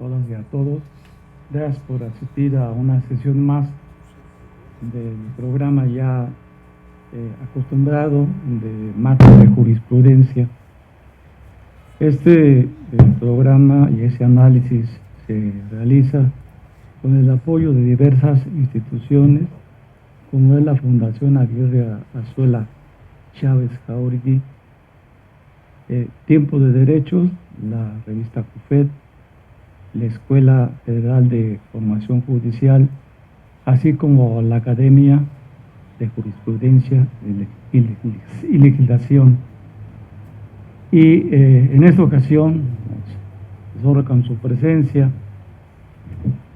todas y a todos. Gracias por asistir a una sesión más del programa ya acostumbrado de marco de jurisprudencia. Este programa y ese análisis se realiza con el apoyo de diversas instituciones, como es la Fundación Aguirre Azuela Chávez Jauregui, Tiempo de Derechos, la revista CUFED, la Escuela Federal de Formación Judicial, así como la Academia de Jurisprudencia y Legislación. Y en esta ocasión, solo con su presencia,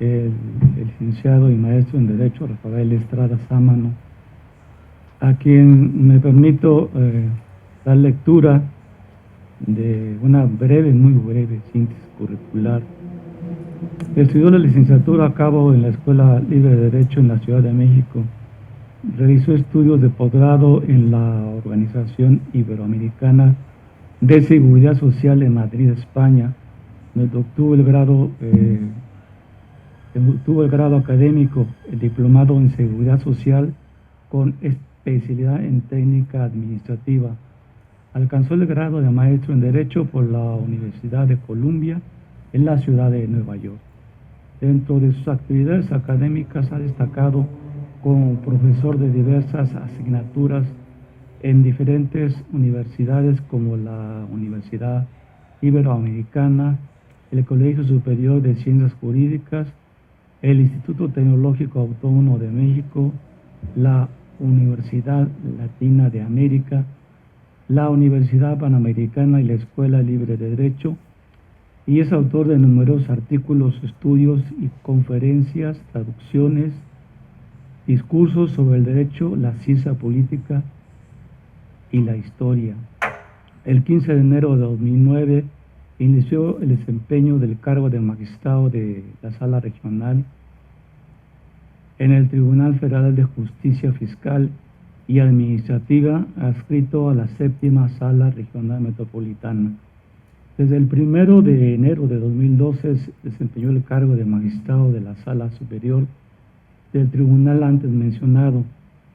el licenciado y maestro en Derecho Rafael Estrada Sámano, a quien me permito dar lectura de una breve, muy breve síntesis curricular. Estudió la licenciatura a cabo en la Escuela Libre de Derecho en la Ciudad de México. Realizó estudios de posgrado en la Organización Iberoamericana de Seguridad Social en Madrid, España, donde obtuvo el grado académico, el diplomado en Seguridad Social con especialidad en técnica administrativa. Alcanzó el grado de maestro en Derecho por la Universidad de Columbia en la ciudad de Nueva York. Dentro de sus actividades académicas ha destacado como profesor de diversas asignaturas en diferentes universidades como la Universidad Iberoamericana, el Colegio Superior de Ciencias Jurídicas, el Instituto Tecnológico Autónomo de México, la Universidad Latina de América, la Universidad Panamericana y la Escuela Libre de Derecho, y es autor de numerosos artículos, estudios y conferencias, traducciones, discursos sobre el derecho, la ciencia política y la historia. El 15 de enero de 2009 inició el desempeño del cargo de magistrado de la Sala Regional en el Tribunal Federal de Justicia Fiscal y Administrativa, adscrito a la Séptima Sala Regional Metropolitana. Desde el 1 de enero de 2012 desempeñó el cargo de magistrado de la Sala Superior del Tribunal antes mencionado,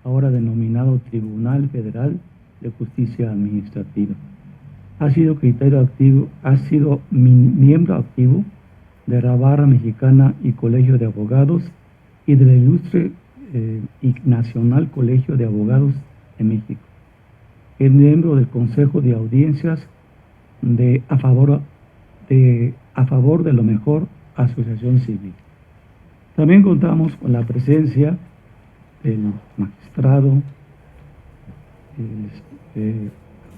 ahora denominado Tribunal Federal de Justicia Administrativa. Ha sido miembro activo de la Barra Mexicana y Colegio de Abogados y del Ilustre y Nacional Colegio de Abogados de México. Es miembro del Consejo de Audiencias a favor de lo mejor, Asociación Civil. También contamos con la presencia del magistrado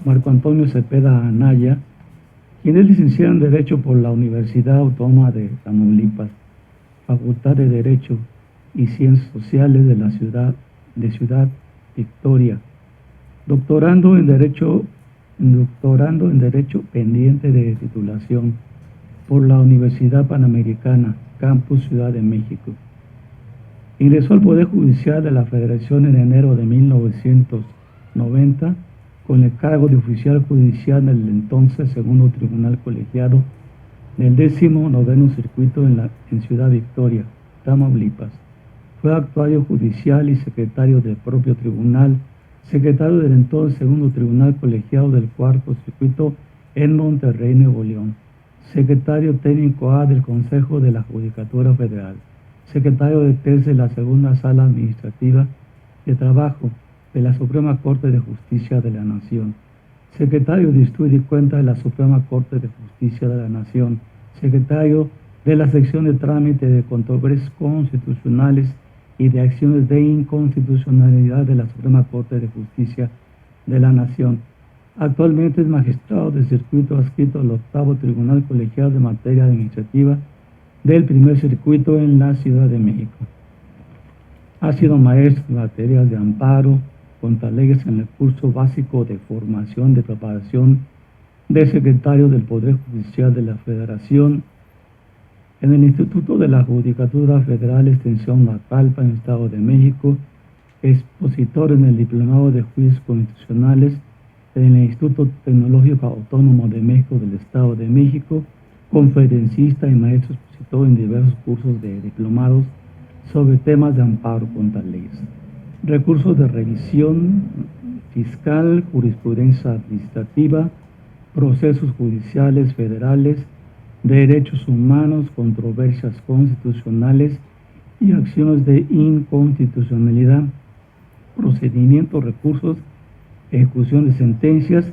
Marco Antonio Cepeda Anaya, quien es licenciado en Derecho por la Universidad Autónoma de Tamaulipas, Facultad de Derecho y Ciencias Sociales de la Ciudad Victoria, doctorando en Derecho pendiente de titulación por la Universidad Panamericana, Campus Ciudad de México. Ingresó al Poder Judicial de la Federación en enero de 1990 con el cargo de oficial judicial del entonces Segundo Tribunal Colegiado del 19º Circuito en Ciudad Victoria, Tamaulipas. Fue actuario judicial y secretario del propio tribunal, secretario del entonces Segundo Tribunal Colegiado del Cuarto Circuito en Monterrey, Nuevo León, secretario técnico A del Consejo de la Judicatura Federal, secretario de Tercia de la Segunda Sala Administrativa de Trabajo de la Suprema Corte de Justicia de la Nación, secretario de Estudio y Cuenta de la Suprema Corte de Justicia de la Nación, secretario de la Sección de Trámite de Controversias Constitucionales y de Acciones de Inconstitucionalidad de la Suprema Corte de Justicia de la Nación. Actualmente es magistrado de circuito adscrito al 8º Tribunal Colegiado de Materia Administrativa del Primer Circuito en la Ciudad de México. Ha sido maestro en materias de amparo contra leyes en el curso básico de formación de preparación de secretario del Poder Judicial de la Federación en el Instituto de la Judicatura Federal Extensión Naucalpan en el Estado de México, expositor en el Diplomado de Juicios Constitucionales en el Instituto Tecnológico Autónomo de México del Estado de México, conferencista y maestro expositor en diversos cursos de diplomados sobre temas de amparo contra leyes, recursos de revisión fiscal, jurisprudencia administrativa, procesos judiciales federales, derechos humanos, controversias constitucionales y acciones de inconstitucionalidad, procedimientos, recursos, ejecución de sentencias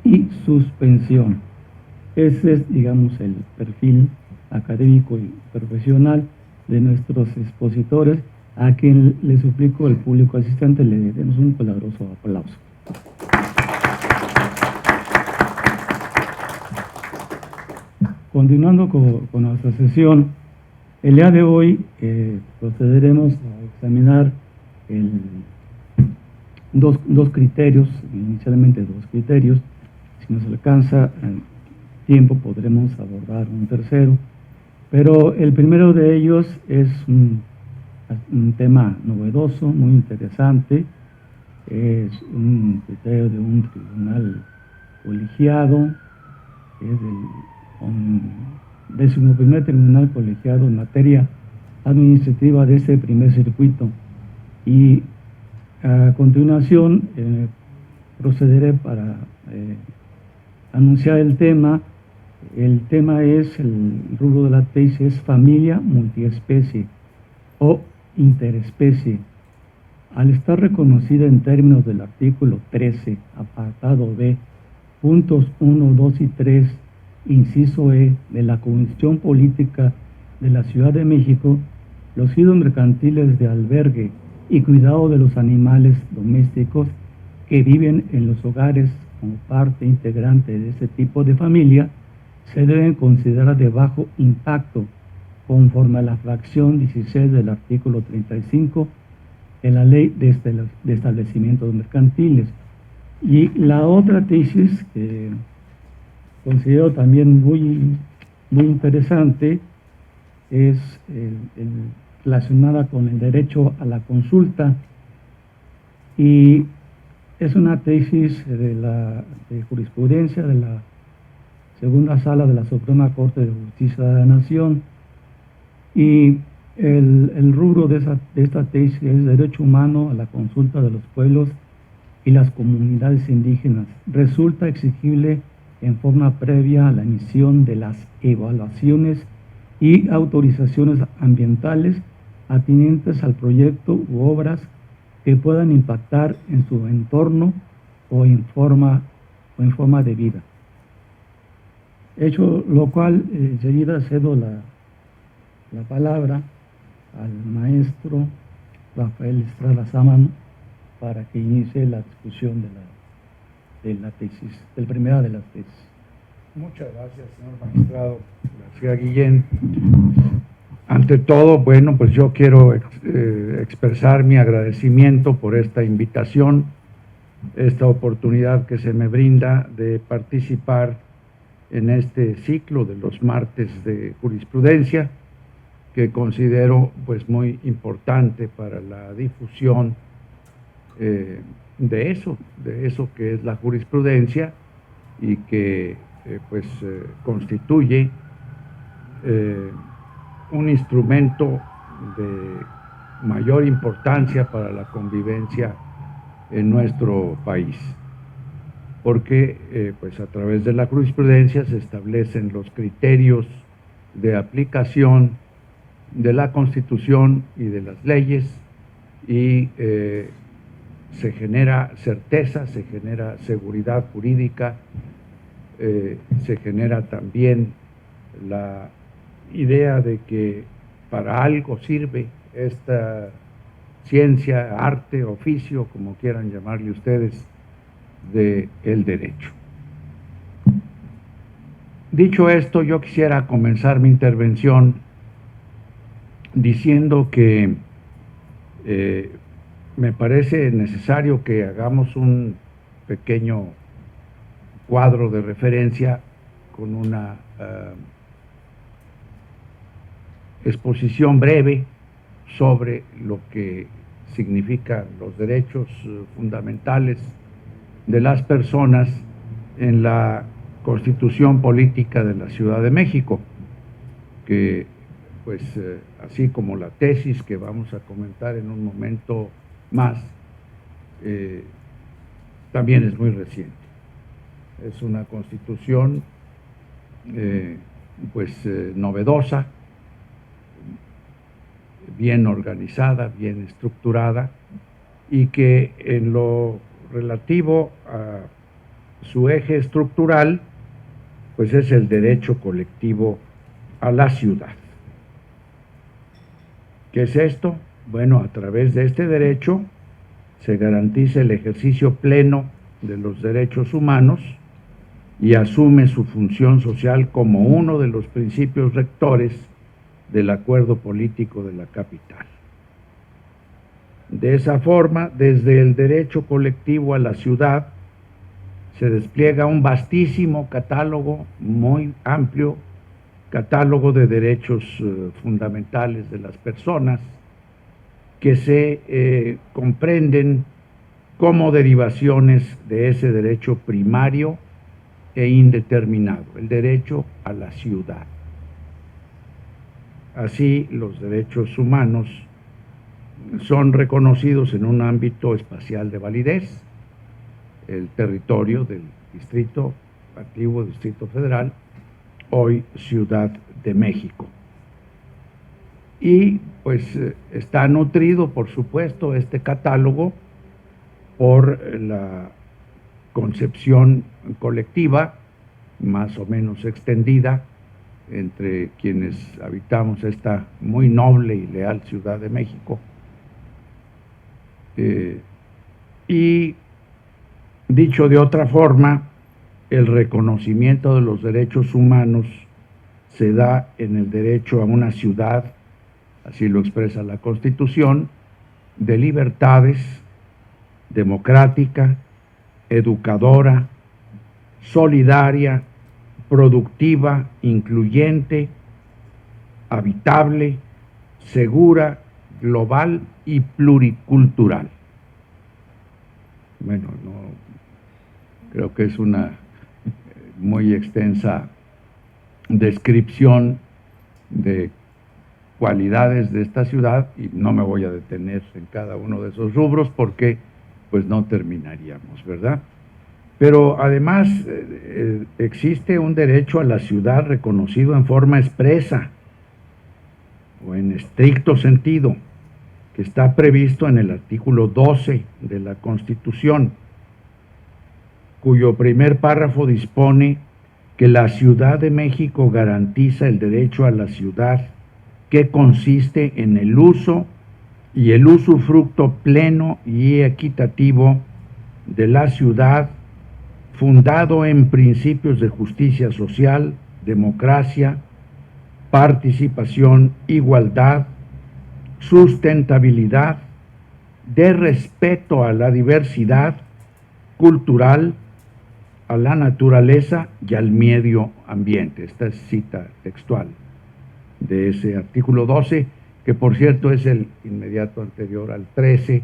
y suspensión. Ese es, digamos, el perfil académico y profesional de nuestros expositores, a quien le suplico al público asistente le demos un caloroso aplauso. Continuando con nuestra sesión, el día de hoy procederemos a examinar dos criterios, inicialmente dos criterios. Si nos alcanza tiempo podremos abordar un tercero, pero el primero de ellos es un tema novedoso, muy interesante. Es un criterio de un tribunal colegiado, es el 11º tribunal colegiado en materia administrativa de este primer circuito. Y a continuación procederé para anunciar el tema. El tema es, el rubro de la tesis es familia multiespecie o interespecie. Al estar reconocida en términos del artículo 13, apartado B, puntos 1, 2 y 3, inciso E, de la Constitución Política de la Ciudad de México, los ejidos mercantiles de albergue y cuidado de los animales domésticos que viven en los hogares como parte integrante de este tipo de familia se deben considerar de bajo impacto conforme a la fracción 16 del artículo 35 de la Ley de Establecimientos Mercantiles. Y la otra tesis que considero también muy interesante es relacionada con el derecho a la consulta, y es una tesis de jurisprudencia de la segunda sala de la Suprema Corte de Justicia de la Nación, y el rubro de esta tesis es derecho humano a la consulta de los pueblos y las comunidades indígenas. Resulta exigible en forma previa a la emisión de las evaluaciones y autorizaciones ambientales atinentes al proyecto u obras que puedan impactar en su entorno o en forma de vida. Hecho lo cual, enseguida cedo la palabra al maestro Rafael Estrada Sámano para que inicie la discusión de la tesis, del primera de las tesis. Muchas gracias, señor magistrado García Guillén. Ante todo, bueno, pues yo quiero expresar mi agradecimiento por esta invitación, esta oportunidad que se me brinda de participar en este ciclo de los martes de jurisprudencia, que considero pues muy importante para la difusión de eso que es la jurisprudencia y que constituye un instrumento de mayor importancia para la convivencia en nuestro país, porque pues a través de la jurisprudencia se establecen los criterios de aplicación de la Constitución y de las leyes, y se genera certeza, se genera seguridad jurídica, se genera también la idea de que para algo sirve esta ciencia, arte, oficio, como quieran llamarle ustedes, del derecho. Dicho esto, yo quisiera comenzar mi intervención diciendo que me parece necesario que hagamos un pequeño cuadro de referencia con una exposición breve sobre lo que significan los derechos fundamentales de las personas en la Constitución Política de la Ciudad de México, que pues así como la tesis que vamos a comentar en un momento más, también es muy reciente. Es una constitución novedosa, bien organizada, bien estructurada, y que en lo relativo a su eje estructural, pues es el derecho colectivo a la ciudad. ¿Qué es esto? Bueno, a través de este derecho se garantiza el ejercicio pleno de los derechos humanos y asume su función social como uno de los principios rectores del acuerdo político de la capital. De esa forma, desde el derecho colectivo a la ciudad, se despliega un vastísimo catálogo, muy amplio, catálogo de derechos fundamentales de las personas que se comprenden como derivaciones de ese derecho primario e indeterminado, el derecho a la ciudad. Así, los derechos humanos son reconocidos en un ámbito espacial de validez, el territorio del distrito, antiguo Distrito Federal, hoy Ciudad de México. Y pues está nutrido, por supuesto, este catálogo por la concepción colectiva, más o menos extendida, entre quienes habitamos esta muy noble y leal Ciudad de México. Y dicho de otra forma, el reconocimiento de los derechos humanos se da en el derecho a una ciudad, así lo expresa la Constitución, de libertades, democrática, educadora, solidaria, productiva, incluyente, habitable, segura, global y pluricultural. Bueno, creo que es una muy extensa descripción de cualidades de esta ciudad y no me voy a detener en cada uno de esos rubros porque pues no terminaríamos, ¿verdad? Pero además existe un derecho a la ciudad reconocido en forma expresa o en estricto sentido, que está previsto en el artículo 12 de la Constitución, cuyo primer párrafo dispone que la Ciudad de México garantiza el derecho a la ciudad, que consiste en el uso y el usufructo pleno y equitativo de la ciudad, fundado en principios de justicia social, democracia, participación, igualdad, sustentabilidad, de respeto a la diversidad cultural, a la naturaleza y al medio ambiente. Esta es cita textual de ese artículo 12, que por cierto es el inmediato anterior al 13,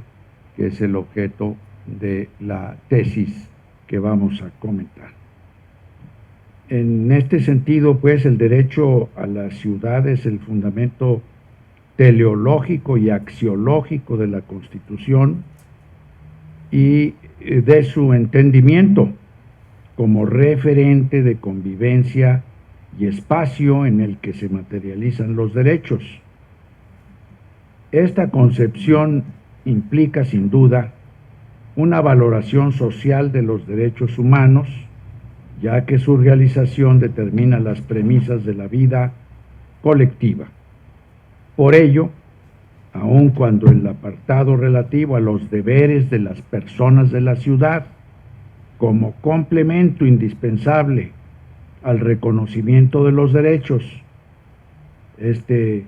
que es el objeto de la tesis que vamos a comentar. En este sentido, pues, el derecho a la ciudad es el fundamento teleológico y axiológico de la Constitución y de su entendimiento como referente de convivencia y espacio en el que se materializan los derechos. Esta concepción implica, sin duda, una valoración social de los derechos humanos, ya que su realización determina las premisas de la vida colectiva. Por ello, aun cuando el apartado relativo a los deberes de las personas de la ciudad, como complemento indispensable al reconocimiento de los derechos, este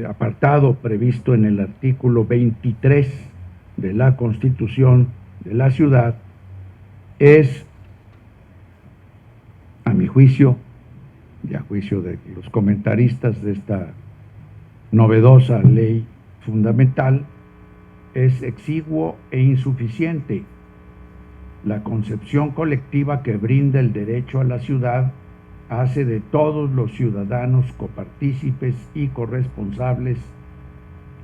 apartado previsto en el artículo 23 de la Constitución de la ciudad, es, a mi juicio, y a juicio de los comentaristas de esta novedosa ley fundamental, es exiguo e insuficiente, La concepción colectiva que brinda el derecho a la ciudad hace de todos los ciudadanos copartícipes y corresponsables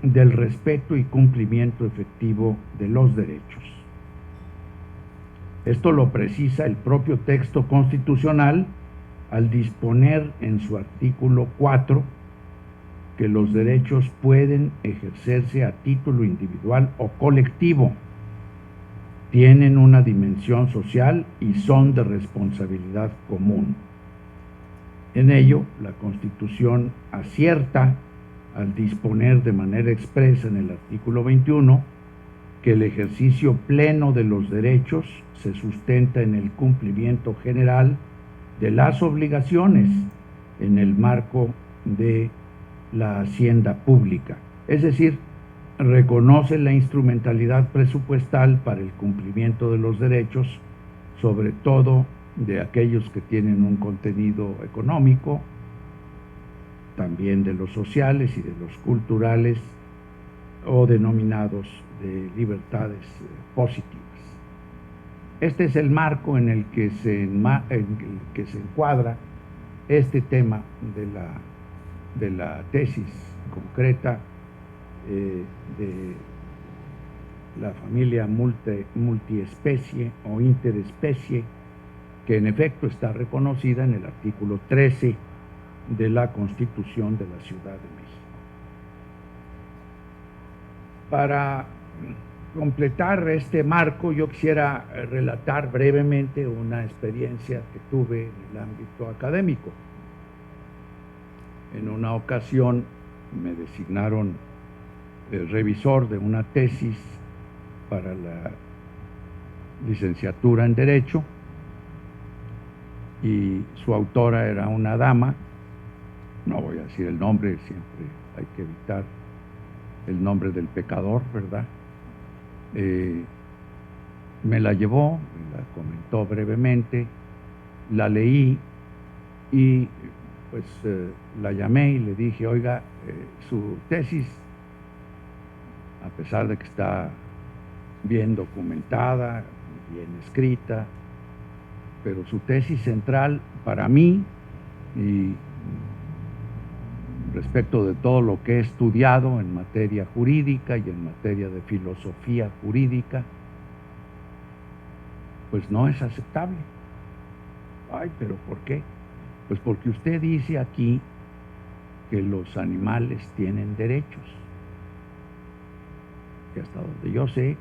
del respeto y cumplimiento efectivo de los derechos. Esto lo precisa el propio texto constitucional al disponer en su artículo 4 que los derechos pueden ejercerse a título individual o colectivo, tienen una dimensión social y son de responsabilidad común. En ello, la Constitución acierta al disponer de manera expresa en el artículo 21 que el ejercicio pleno de los derechos se sustenta en el cumplimiento general de las obligaciones en el marco de la hacienda pública, es decir, reconoce la instrumentalidad presupuestal para el cumplimiento de los derechos, sobre todo de aquellos que tienen un contenido económico, también de los sociales y de los culturales o denominados de libertades positivas. Este es el marco en el que se encuadra este tema de la tesis concreta de la familia multiespecie o interespecie, que en efecto está reconocida en el artículo 13 de la Constitución de la Ciudad de México. Para completar este marco, yo quisiera relatar brevemente una experiencia que tuve en el ámbito académico. En una ocasión me designaron el revisor de una tesis para la licenciatura en Derecho y su autora era una dama, no voy a decir el nombre, siempre hay que evitar el nombre del pecador, ¿verdad? Me la llevó, me la comentó brevemente, la leí y pues la llamé y le dije, oiga, su tesis, a pesar de que está bien documentada, bien escrita, pero su tesis central para mí y respecto de todo lo que he estudiado en materia jurídica y en materia de filosofía jurídica, pues no es aceptable. Ay, ¿pero por qué? Pues porque usted dice aquí que los animales tienen derechos, que hasta donde yo sé,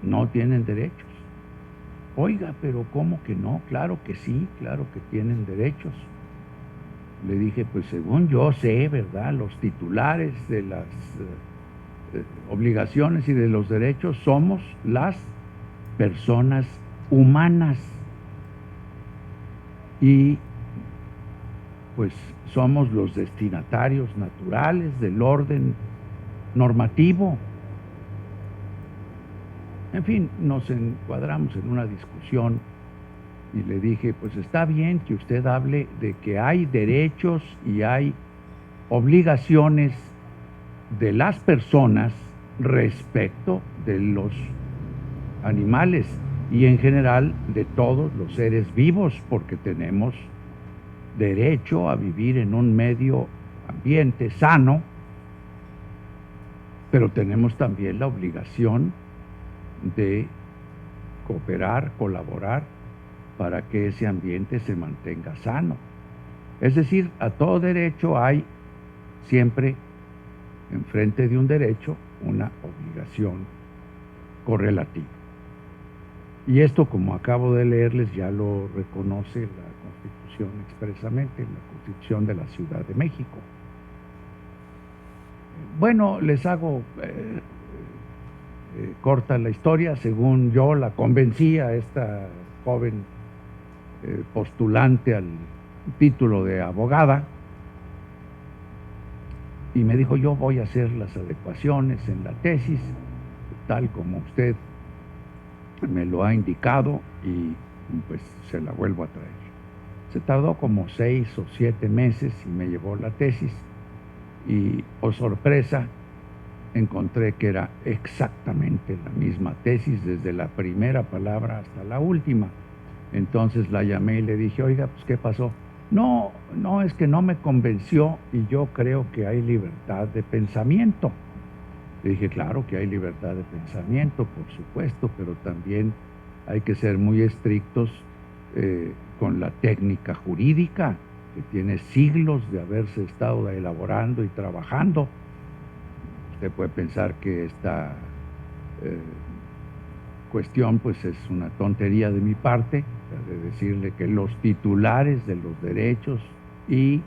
no tienen derechos. Oiga, pero ¿cómo que no? Claro que sí, claro que tienen derechos. Le dije, pues según yo sé, ¿verdad? Los titulares de las obligaciones y de los derechos somos las personas humanas. Y pues somos los destinatarios naturales del orden normativo. En fin, nos encuadramos en una discusión y le dije, pues está bien que usted hable de que hay derechos y hay obligaciones de las personas respecto de los animales y en general de todos los seres vivos, porque tenemos derecho a vivir en un medio ambiente sano, pero tenemos también la obligación de cooperar, colaborar para que ese ambiente se mantenga sano. Es decir, a todo derecho hay siempre, enfrente de un derecho, una obligación correlativa. Y esto, como acabo de leerles, ya lo reconoce la Constitución expresamente, la Constitución de la Ciudad de México. Bueno, les hago corta la historia. Según yo la convencí a esta joven postulante al título de abogada, y me dijo, yo voy a hacer las adecuaciones en la tesis, tal como usted me lo ha indicado, y pues se la vuelvo a traer. Se tardó como 6 o 7 meses y me llevó la tesis, y oh sorpresa, encontré que era exactamente la misma tesis, desde la primera palabra hasta la última. Entonces la llamé y le dije, oiga, pues ¿qué pasó? No, es que no me convenció y yo creo que hay libertad de pensamiento. Le dije, claro que hay libertad de pensamiento, por supuesto, pero también hay que ser muy estrictos con la técnica jurídica, que tiene siglos de haberse estado elaborando y trabajando. Usted puede pensar que esta cuestión pues es una tontería de mi parte, de decirle que los titulares de los derechos y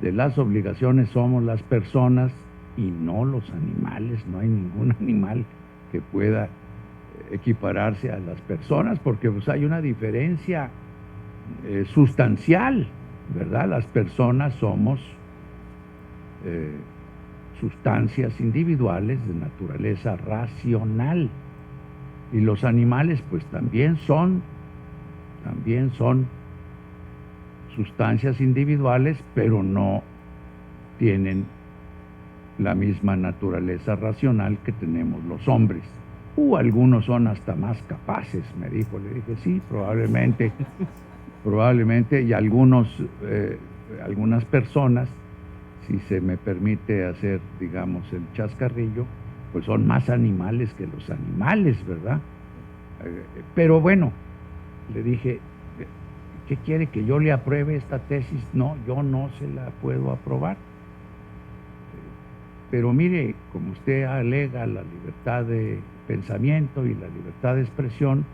de las obligaciones somos las personas y no los animales. No hay ningún animal que pueda equipararse a las personas, porque pues hay una diferencia sustancial, ¿verdad? Las personas somos sustancias individuales de naturaleza racional, y los animales pues también son sustancias individuales, pero no tienen la misma naturaleza racional que tenemos los hombres. Algunos son hasta más capaces, me dijo. Le dije, sí, probablemente, y algunas personas, si se me permite hacer, digamos, el chascarrillo, pues son más animales que los animales, ¿verdad? Pero bueno, le dije, ¿qué quiere, que yo le apruebe esta tesis? No, yo no se la puedo aprobar. Pero mire, como usted alega la libertad de pensamiento y la libertad de expresión,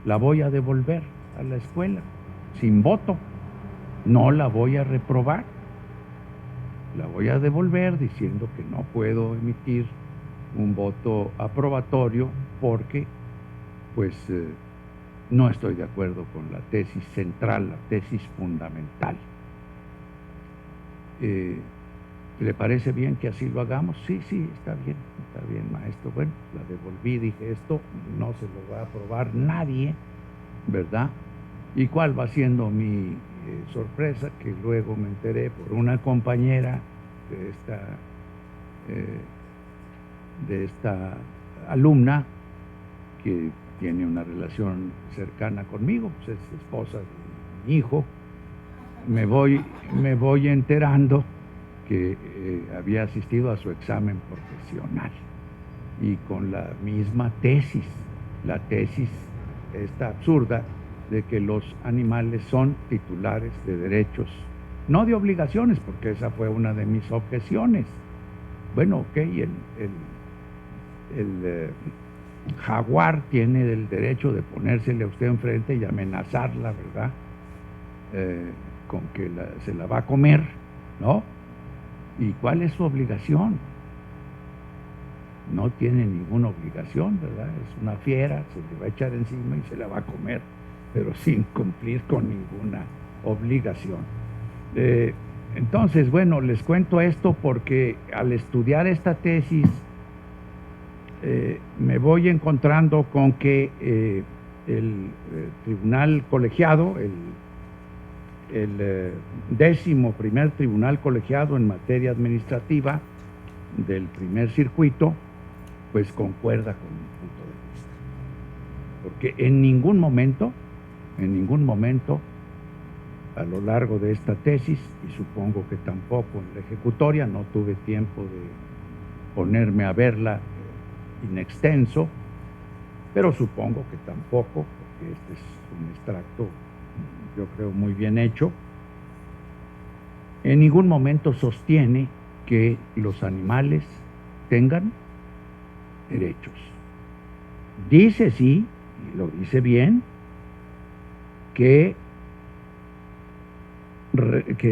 la voy a devolver a la escuela, sin voto. No la voy a reprobar. La voy a devolver diciendo que no puedo emitir un voto aprobatorio porque, pues, no estoy de acuerdo con la tesis central, la tesis fundamental. ¿Le parece bien que así lo hagamos? Sí, está bien, maestro. Bueno, la devolví, dije, esto no se lo va a aprobar nadie, ¿verdad? ¿Y cuál va siendo mi sorpresa? Que luego me enteré por una compañera de esta alumna, que tiene una relación cercana conmigo, pues es esposa de mi hijo. Me voy enterando que había asistido a su examen profesional y con la misma tesis, la tesis esta absurda de que los animales son titulares de derechos, no de obligaciones, porque esa fue una de mis objeciones. Bueno, ok, el jaguar tiene el derecho de ponérsele a usted enfrente y amenazarla, ¿verdad? Con que se la va a comer, ¿no? ¿Y cuál es su obligación? No tiene ninguna obligación, ¿verdad? Es una fiera, se le va a echar encima y se la va a comer, pero sin cumplir con ninguna obligación. Entonces, bueno, les cuento esto porque al estudiar esta tesis me voy encontrando con que el tribunal colegiado, el 11º tribunal colegiado en materia administrativa del primer circuito, pues concuerda con mi punto de vista. Porque en ningún momento, a lo largo de esta tesis, y supongo que tampoco en la ejecutoria, no tuve tiempo de ponerme a verla in extenso, pero supongo que tampoco, porque este es un extracto, yo creo, muy bien hecho, en ningún momento sostiene que los animales tengan derechos. Dice, sí, y lo dice bien, que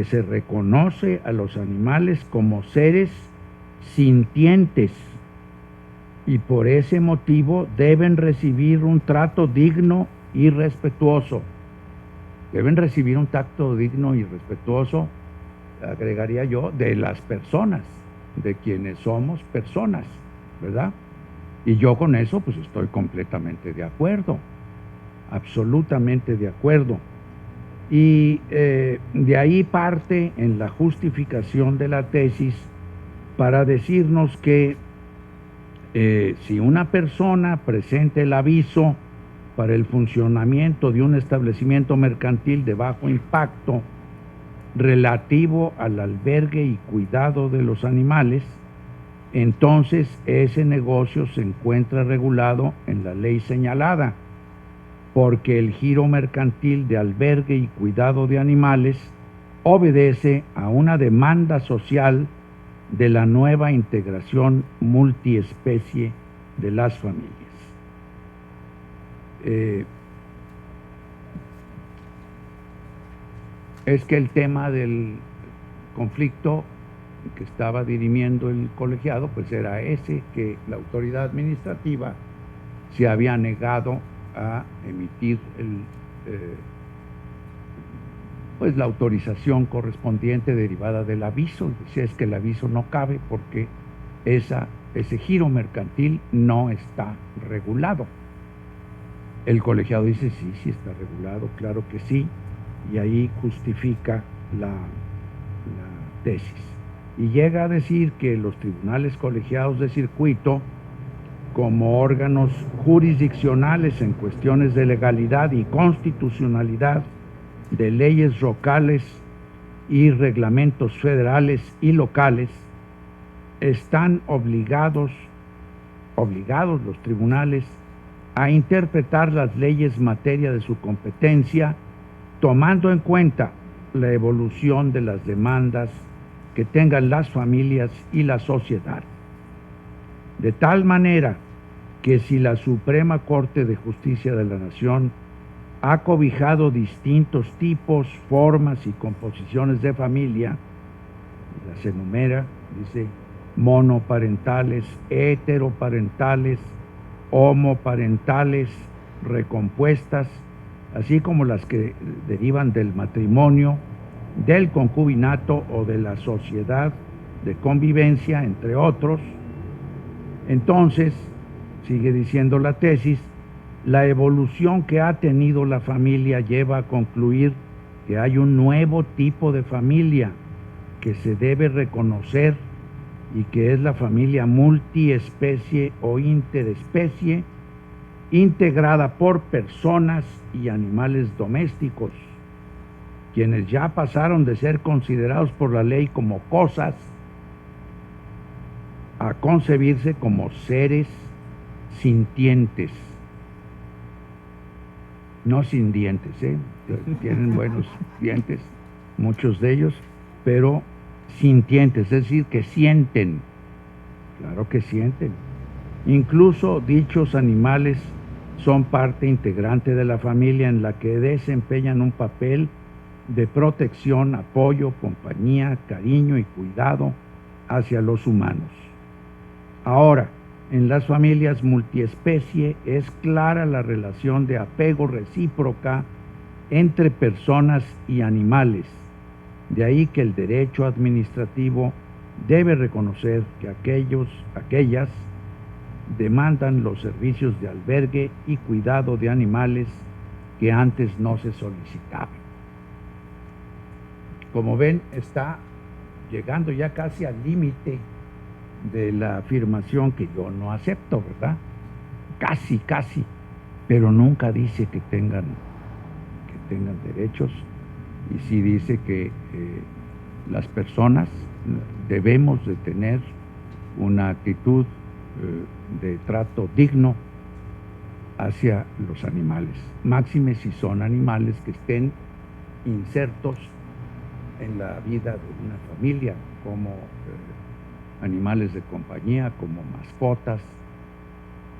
se reconoce a los animales como seres sintientes y por ese motivo deben recibir un trato digno y respetuoso. Deben recibir un trato digno y respetuoso, agregaría yo, de las personas, de quienes somos personas, ¿verdad? Y yo con eso pues estoy completamente de acuerdo, absolutamente de acuerdo. Y de ahí parte en la justificación de la tesis para decirnos que Si una persona presenta el aviso para el funcionamiento de un establecimiento mercantil de bajo impacto relativo al albergue y cuidado de los animales, entonces ese negocio se encuentra regulado en la ley señalada, porque el giro mercantil de albergue y cuidado de animales obedece a una demanda social de la nueva integración multiespecie de las familias. Es que el tema del conflicto que estaba dirimiendo el colegiado, pues era ese, que la autoridad administrativa se había negado a emitir pues la autorización correspondiente derivada del aviso. Decía, es que el aviso no cabe porque ese giro mercantil no está regulado. El colegiado dice, sí está regulado, claro que sí, y ahí justifica la tesis. Y llega a decir que los tribunales colegiados de circuito, como órganos jurisdiccionales en cuestiones de legalidad y constitucionalidad de leyes locales y reglamentos federales y locales, están obligados los tribunales a interpretar las leyes materia de su competencia, tomando en cuenta la evolución de las demandas que tengan las familias y la sociedad. De tal manera que si la Suprema Corte de Justicia de la Nación ha cobijado distintos tipos, formas y composiciones de familia, las enumera, dice, monoparentales, heteroparentales, homoparentales, recompuestas, así como las que derivan del matrimonio, del concubinato o de la sociedad de convivencia, entre otros. Entonces, sigue diciendo la tesis, la evolución que ha tenido la familia lleva a concluir que hay un nuevo tipo de familia que se debe reconocer y que es la familia multiespecie o interespecie, integrada por personas y animales domésticos, quienes ya pasaron de ser considerados por la ley como cosas a concebirse como seres sintientes. No sin dientes, tienen buenos dientes, muchos de ellos, pero sintientes, es decir, que sienten, claro que sienten. Incluso dichos animales son parte integrante de la familia en la que desempeñan un papel de protección, apoyo, compañía, cariño y cuidado hacia los humanos. Ahora, en las familias multiespecie es clara la relación de apego recíproca entre personas y animales. De ahí que el derecho administrativo debe reconocer que aquellas demandan los servicios de albergue y cuidado de animales que antes no se solicitaban. Como ven, está llegando ya casi al límite de la afirmación que yo no acepto, ¿verdad? Casi, pero nunca dice que tengan derechos, y sí dice que las personas debemos de tener una actitud de trato digno hacia los animales, máxime si son animales que estén insertos en la vida de una familia, como animales de compañía, como mascotas,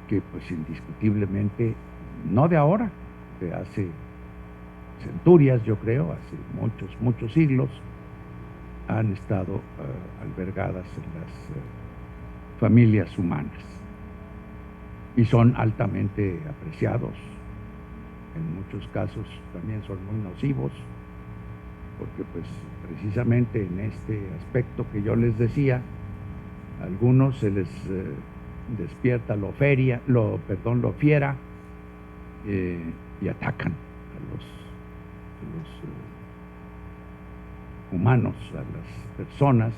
que pues indiscutiblemente, no de ahora, de hace centurias, yo creo, hace muchos siglos, han estado albergadas en las familias humanas y son altamente apreciados. En muchos casos también son muy nocivos, porque pues precisamente en este aspecto que yo les decía, a algunos se les despierta lo fiera, y atacan a los humanos, a las personas.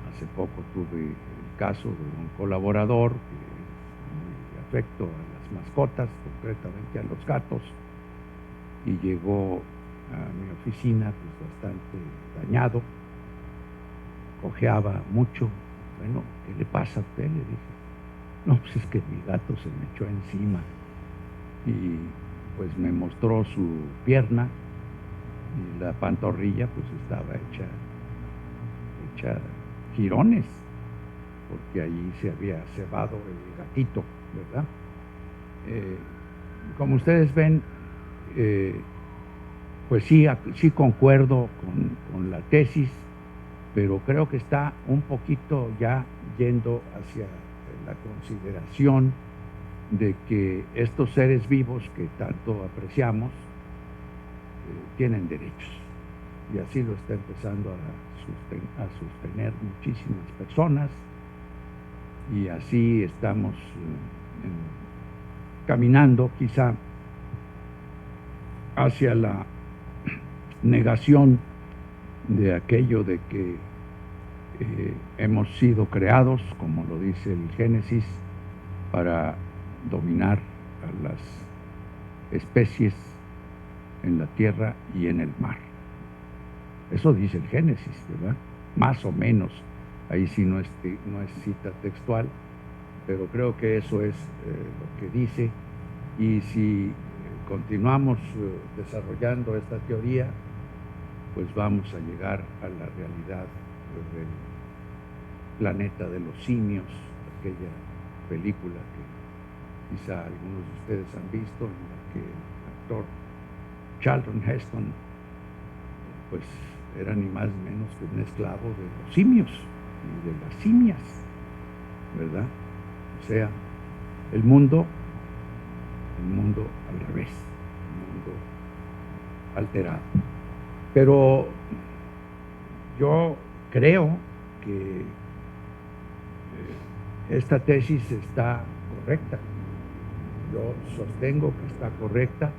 Hace poco tuve el caso de un colaborador que muy afecto a las mascotas, concretamente a los gatos, y llegó a mi oficina pues bastante dañado, cojeaba mucho. Bueno, ¿qué le pasa a usted?, le dije. No, pues es que mi gato se me echó encima, y pues me mostró su pierna, y la pantorrilla pues estaba hecha jirones, porque allí se había cebado el gatito, ¿verdad? Como ustedes ven, pues sí concuerdo con la tesis, pero creo que está un poquito ya yendo hacia la consideración de que estos seres vivos que tanto apreciamos tienen derechos, y así lo está empezando a sostener muchísimas personas, y así estamos caminando quizá hacia la negación de aquello de que hemos sido creados, como lo dice el Génesis, para dominar a las especies en la tierra y en el mar. Eso dice el Génesis, ¿verdad? Más o menos. Ahí sí no es cita textual, pero creo que eso es lo que dice. Y si continuamos desarrollando esta teoría, pues vamos a llegar a la realidad del planeta de los simios, aquella película que quizá algunos de ustedes han visto, en la que el actor Charlton Heston pues era ni más ni menos que un esclavo de los simios y de las simias, ¿verdad? O sea, el mundo al revés, el mundo alterado. Pero yo creo que esta tesis está correcta. Yo sostengo que está correcta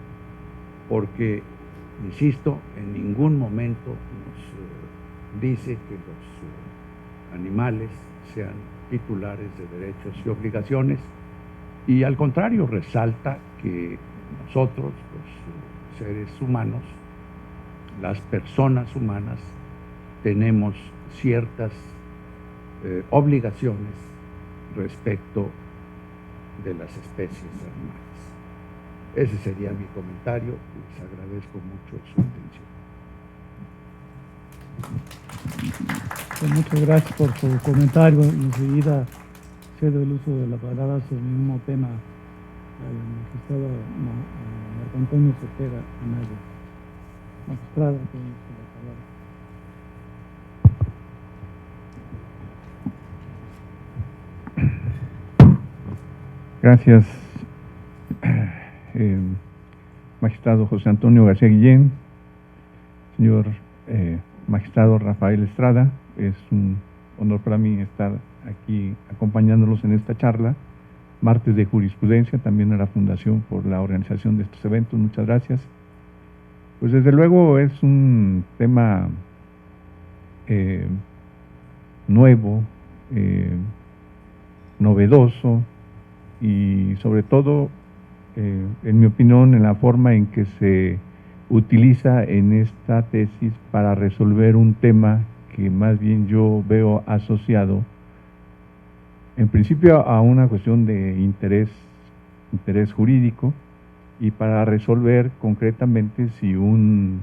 porque, insisto, en ningún momento nos dice que los animales sean titulares de derechos y obligaciones, y al contrario resalta que nosotros, los seres humanos, las personas humanas, tenemos ciertas obligaciones respecto de las especies animales. Ese sería mi comentario. Les agradezco mucho su atención. Pues muchas gracias por su comentario. Enseguida cedo el uso de la palabra sobre el mismo tema al magistrado Marco Antonio Cepeda Anaya. Magistrado, tiene usted la palabra. Gracias, magistrado José Antonio García Guillén, señor magistrado Rafael Estrada. Es un honor para mí estar aquí acompañándolos en esta charla, martes de jurisprudencia, también a la Fundación por la organización de estos eventos. Muchas gracias. Pues desde luego es un tema nuevo, novedoso, y sobre todo, en mi opinión, en la forma en que se utiliza en esta tesis para resolver un tema que más bien yo veo asociado, en principio, a una cuestión de interés jurídico, y para resolver concretamente si un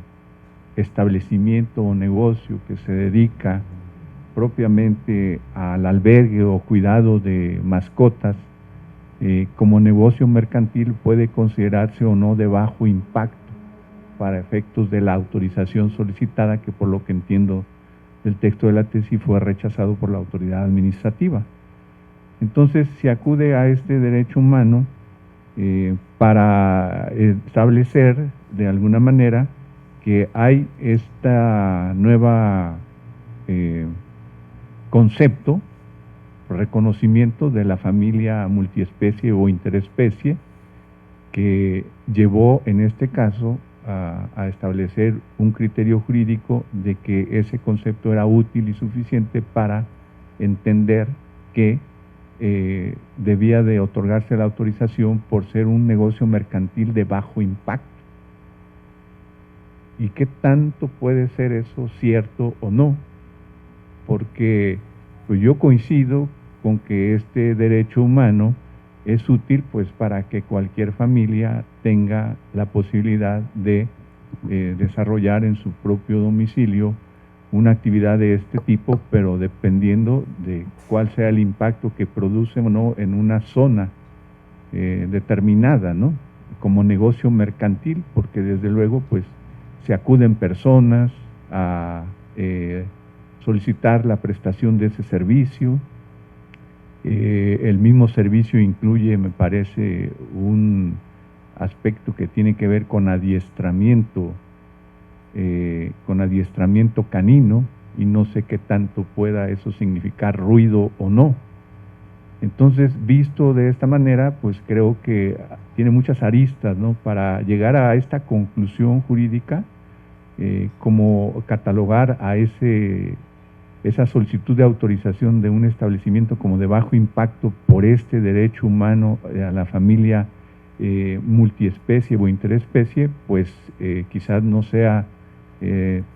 establecimiento o negocio que se dedica propiamente al albergue o cuidado de mascotas como negocio mercantil puede considerarse o no de bajo impacto para efectos de la autorización solicitada, que por lo que entiendo del texto de la tesis fue rechazado por la autoridad administrativa. Entonces se acude a este derecho humano para establecer de alguna manera que hay esta nueva concepto, reconocimiento de la familia multiespecie o interespecie, que llevó en este caso a establecer un criterio jurídico de que ese concepto era útil y suficiente para entender que debía de otorgarse la autorización por ser un negocio mercantil de bajo impacto. ¿Y qué tanto puede ser eso cierto o no? Porque pues yo coincido con que este derecho humano es útil pues para que cualquier familia tenga la posibilidad de desarrollar en su propio domicilio una actividad de este tipo, pero dependiendo de cuál sea el impacto que produce o no en una zona determinada, ¿no? Como negocio mercantil, porque desde luego pues se acuden personas a solicitar la prestación de ese servicio. El mismo servicio incluye, me parece, un aspecto que tiene que ver con adiestramiento canino, y no sé qué tanto pueda eso significar ruido o no. Entonces, visto de esta manera, pues creo que tiene muchas aristas, ¿no? Para llegar a esta conclusión jurídica, como catalogar a esa solicitud de autorización de un establecimiento como de bajo impacto por este derecho humano a la familia multiespecie o interespecie, pues quizás no sea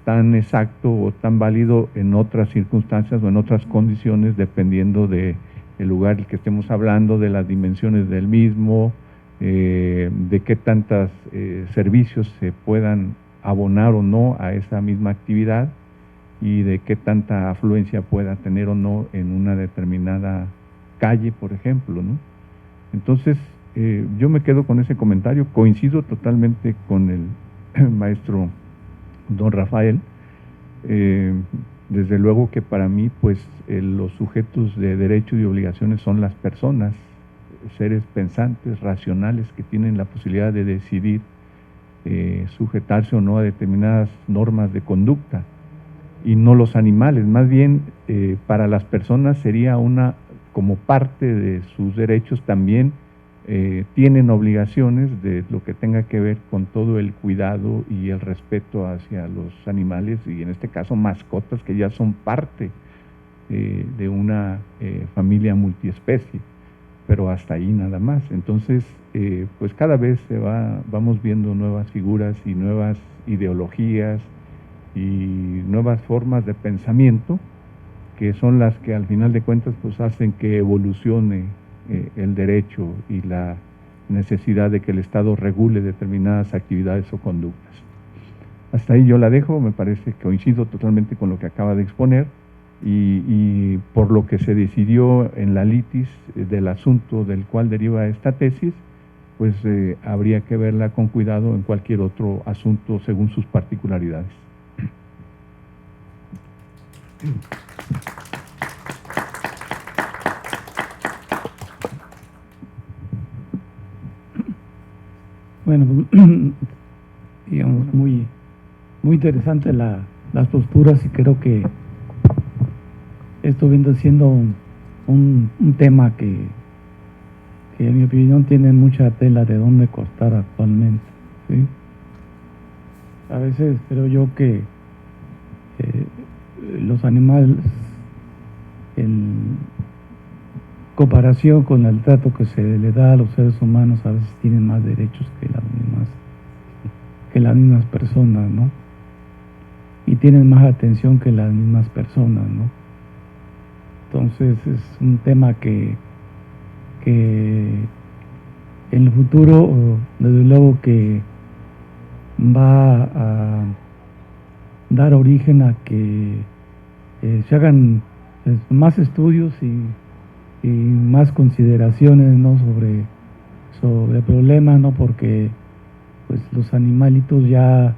tan exacto o tan válido en otras circunstancias o en otras condiciones, dependiendo del lugar del que estemos hablando, de las dimensiones del mismo, de qué tantos servicios se puedan abonar o no a esa misma actividad, y de qué tanta afluencia pueda tener o no en una determinada calle, por ejemplo, ¿no? Entonces, yo me quedo con ese comentario, coincido totalmente con el maestro don Rafael. Desde luego que para mí, pues, los sujetos de derechos y obligaciones son las personas, seres pensantes, racionales, que tienen la posibilidad de decidir sujetarse o no a determinadas normas de conducta, y no los animales. Más bien, para las personas sería como parte de sus derechos también, tienen obligaciones de lo que tenga que ver con todo el cuidado y el respeto hacia los animales, y en este caso mascotas, que ya son parte de una familia multiespecie, pero hasta ahí nada más. Entonces, pues cada vez vamos viendo nuevas figuras y nuevas ideologías y nuevas formas de pensamiento, que son las que al final de cuentas pues hacen que evolucione el derecho y la necesidad de que el Estado regule determinadas actividades o conductas. Hasta ahí yo la dejo. Me parece que coincido totalmente con lo que acaba de exponer, y por lo que se decidió en la litis del asunto del cual deriva esta tesis, pues habría que verla con cuidado en cualquier otro asunto según sus particularidades. Bueno, digamos, muy interesante las posturas, y creo que esto viene siendo un tema que en mi opinión tiene mucha tela de dónde cortar actualmente, ¿sí? A veces creo yo que los animales, en comparación con el trato que se le da a los seres humanos, a veces tienen más derechos que las mismas personas, ¿no? Y tienen más atención que las mismas personas, ¿no? Entonces es un tema que en el futuro, desde luego, que va a dar origen a que se hagan más estudios y más consideraciones, ¿no?, sobre el problema, ¿no? Porque pues los animalitos ya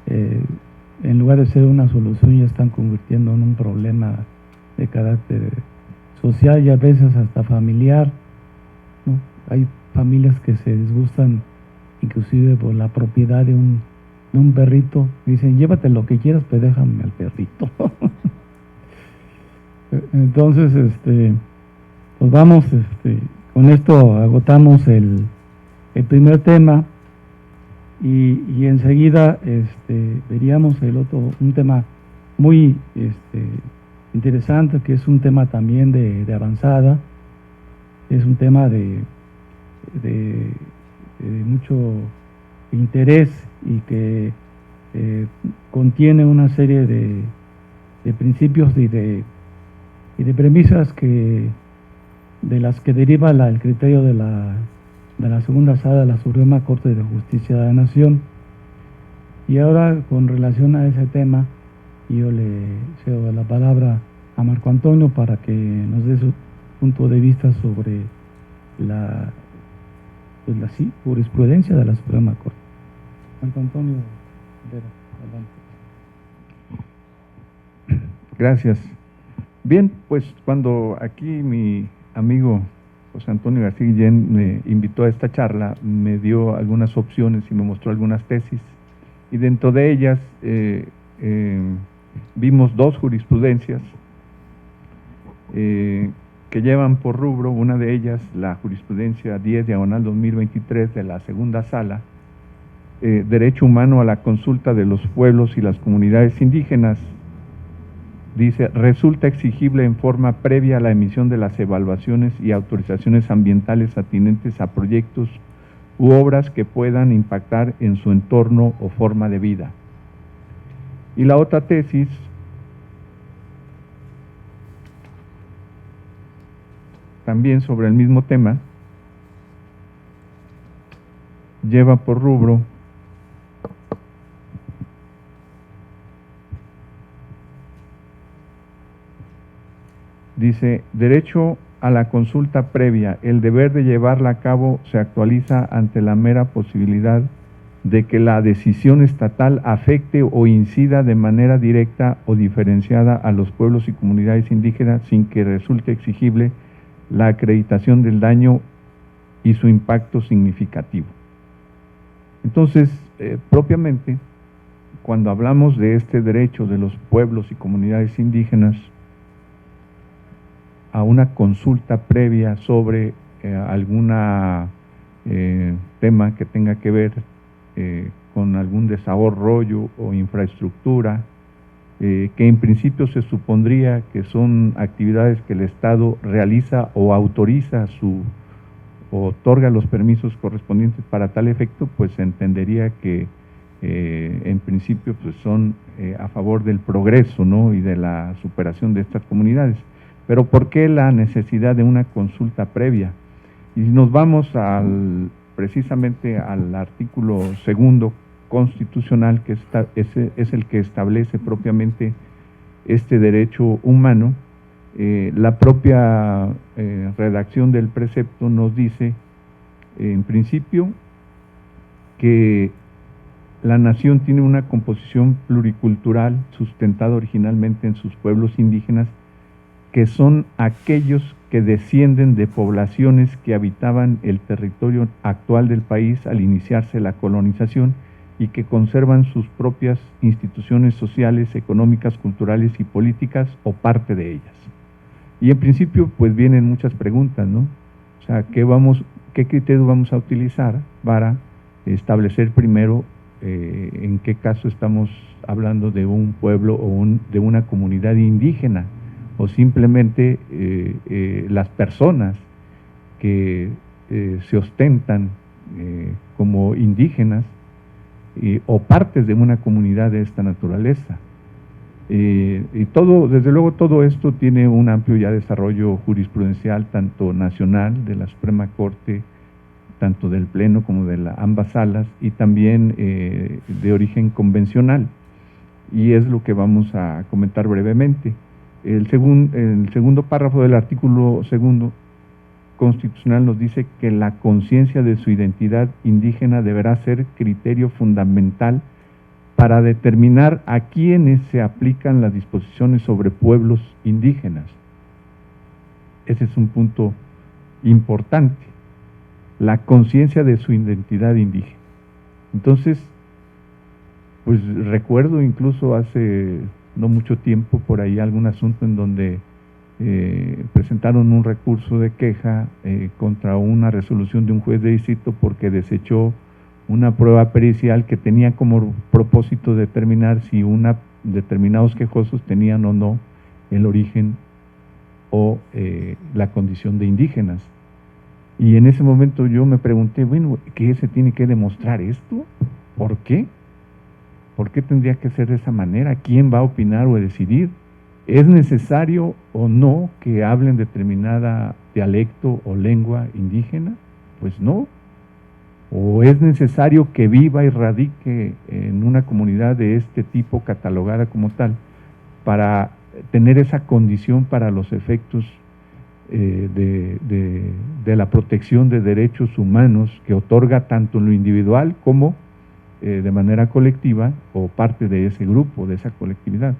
en lugar de ser una solución, ya están convirtiendo en un problema de carácter social y a veces hasta familiar, ¿no? Hay familias que se disgustan inclusive por la propiedad de un perrito. Dicen, llévate lo que quieras, pero déjame al perrito. Entonces, pues vamos, con esto agotamos el primer tema, y enseguida veríamos el otro, un tema muy interesante, que es un tema también de avanzada, es un tema de mucho interés y que contiene una serie de principios y de premisas de las que deriva el criterio de la segunda sala de la Suprema Corte de Justicia de la Nación. Y ahora, con relación a ese tema, yo le cedo la palabra a Marco Antonio para que nos dé su punto de vista sobre la jurisprudencia de la Suprema Corte. Marco Antonio Vera, adelante. Gracias. Bien, pues cuando aquí mi amigo José Antonio García Guillén me invitó a esta charla, me dio algunas opciones y me mostró algunas tesis, y dentro de ellas vimos dos jurisprudencias que llevan por rubro, una de ellas la jurisprudencia 10/2023 de la segunda sala, derecho humano a la consulta de los pueblos y las comunidades indígenas. Dice, resulta exigible en forma previa a la emisión de las evaluaciones y autorizaciones ambientales atinentes a proyectos u obras que puedan impactar en su entorno o forma de vida. Y la otra tesis también sobre el mismo tema, lleva por rubro dice, derecho a la consulta previa, el deber de llevarla a cabo se actualiza ante la mera posibilidad de que la decisión estatal afecte o incida de manera directa o diferenciada a los pueblos y comunidades indígenas sin que resulte exigible la acreditación del daño y su impacto significativo. Entonces, propiamente, cuando hablamos de este derecho de los pueblos y comunidades indígenas a una consulta previa sobre alguna tema que tenga que ver con algún desarrollo o infraestructura, que en principio se supondría que son actividades que el Estado realiza o autoriza o otorga los permisos correspondientes para tal efecto, pues se entendería que en principio pues son a favor del progreso, ¿no?, y de la superación de estas comunidades. Pero ¿por qué la necesidad de una consulta previa? Y si nos vamos precisamente al artículo 2 constitucional, que es el que establece propiamente este derecho humano, la propia redacción del precepto nos dice, en principio, que la nación tiene una composición pluricultural sustentada originalmente en sus pueblos indígenas, que son aquellos que descienden de poblaciones que habitaban el territorio actual del país al iniciarse la colonización y que conservan sus propias instituciones sociales, económicas, culturales y políticas o parte de ellas. Y en principio pues vienen muchas preguntas, ¿no? O sea, ¿qué criterio vamos a utilizar para establecer primero en qué caso estamos hablando de un pueblo o de una comunidad indígena? O simplemente las personas que se ostentan como indígenas o partes de una comunidad de esta naturaleza. Y todo, desde luego, todo esto tiene un amplio ya desarrollo jurisprudencial, tanto nacional, de la Suprema Corte, tanto del Pleno como de ambas salas, y también de origen convencional. Y es lo que vamos a comentar brevemente. El segundo párrafo del artículo 2 constitucional nos dice que la conciencia de su identidad indígena deberá ser criterio fundamental para determinar a quiénes se aplican las disposiciones sobre pueblos indígenas. Ese es un punto importante, la conciencia de su identidad indígena. Entonces, pues recuerdo incluso hace no mucho tiempo por ahí algún asunto en donde presentaron un recurso de queja contra una resolución de un juez de distrito porque desechó una prueba pericial que tenía como propósito determinar si determinados quejosos tenían o no el origen o la condición de indígenas. Y en ese momento yo me pregunté, bueno, ¿qué se tiene que demostrar esto? ¿Por qué? ¿Por qué tendría que ser de esa manera? ¿Quién va a opinar o a decidir? ¿Es necesario o no que hablen determinada dialecto o lengua indígena? Pues no. ¿O es necesario que viva y radique en una comunidad de este tipo catalogada como tal para tener esa condición para los efectos de la protección de derechos humanos que otorga tanto en lo individual como de manera colectiva o parte de ese grupo, de esa colectividad?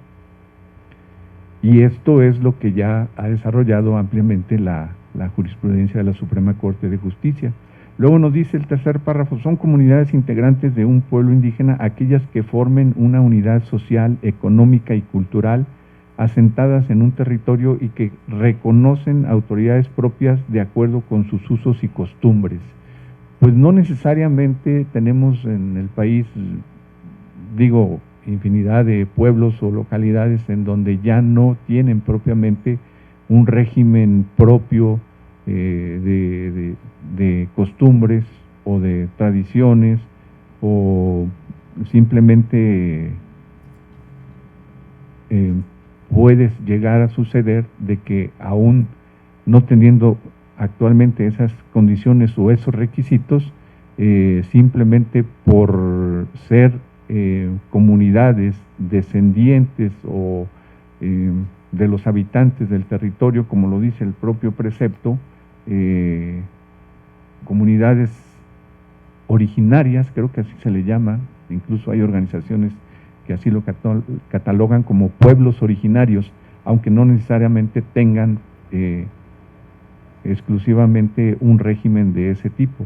Y esto es lo que ya ha desarrollado ampliamente la jurisprudencia de la Suprema Corte de Justicia. Luego nos dice el tercer párrafo, son comunidades integrantes de un pueblo indígena aquellas que formen una unidad social, económica y cultural asentadas en un territorio y que reconocen autoridades propias de acuerdo con sus usos y costumbres. Pues no necesariamente tenemos en el país, digo, infinidad de pueblos o localidades en donde ya no tienen propiamente un régimen propio de costumbres o de tradiciones, o simplemente puede llegar a suceder de que aún no teniendo actualmente esas condiciones o esos requisitos, simplemente por ser comunidades descendientes o de los habitantes del territorio, como lo dice el propio precepto, comunidades originarias, creo que así se le llama, incluso hay organizaciones que así lo catalogan como pueblos originarios, aunque no necesariamente tengan exclusivamente un régimen de ese tipo.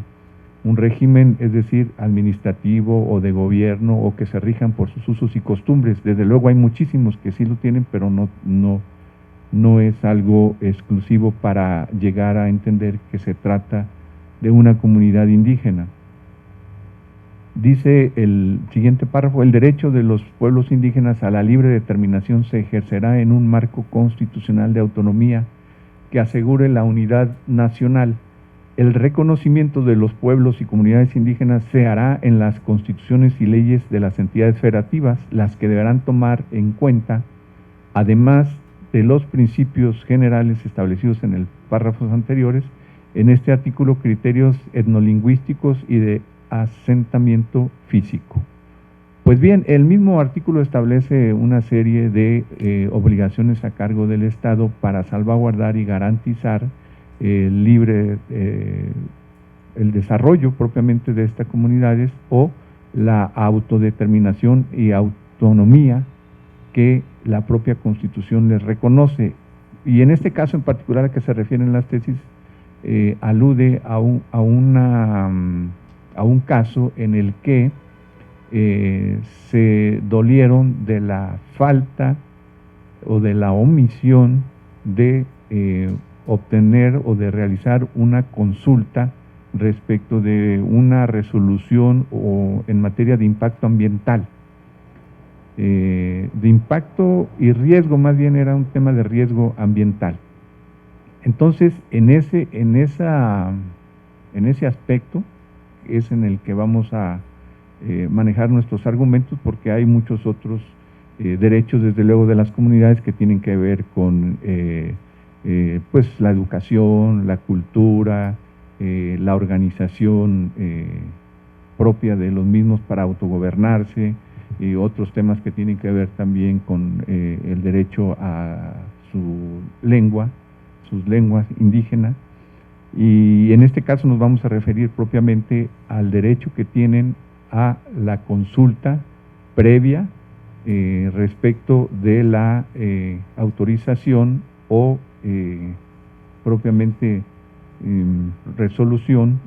Un régimen, es decir, administrativo o de gobierno, o que se rijan por sus usos y costumbres. Desde luego hay muchísimos que sí lo tienen, pero no es algo exclusivo para llegar a entender que se trata de una comunidad indígena. Dice el siguiente párrafo, el derecho de los pueblos indígenas a la libre determinación se ejercerá en un marco constitucional de autonomía que asegure la unidad nacional. El reconocimiento de los pueblos y comunidades indígenas se hará en las constituciones y leyes de las entidades federativas, las que deberán tomar en cuenta, además de los principios generales establecidos en el párrafos anteriores, en este artículo criterios etnolingüísticos y de asentamiento físico. Pues bien, el mismo artículo establece una serie de obligaciones a cargo del Estado para salvaguardar y garantizar el desarrollo propiamente de estas comunidades o la autodeterminación y autonomía que la propia Constitución les reconoce. Y en este caso en particular a que se refieren las tesis, alude a un caso en el que se dolieron de la falta o de la omisión de obtener o de realizar una consulta respecto de una resolución o en materia de impacto ambiental. De impacto y riesgo, más bien era un tema de riesgo ambiental. Entonces, en ese aspecto es en el que vamos a manejar nuestros argumentos, porque hay muchos otros derechos, desde luego, de las comunidades que tienen que ver con pues la educación, la cultura, la organización propia de los mismos para autogobernarse, y otros temas que tienen que ver también con el derecho a su lengua, sus lenguas indígenas. Y en este caso nos vamos a referir propiamente al derecho que tienen a la consulta previa respecto de la autorización o propiamente resolución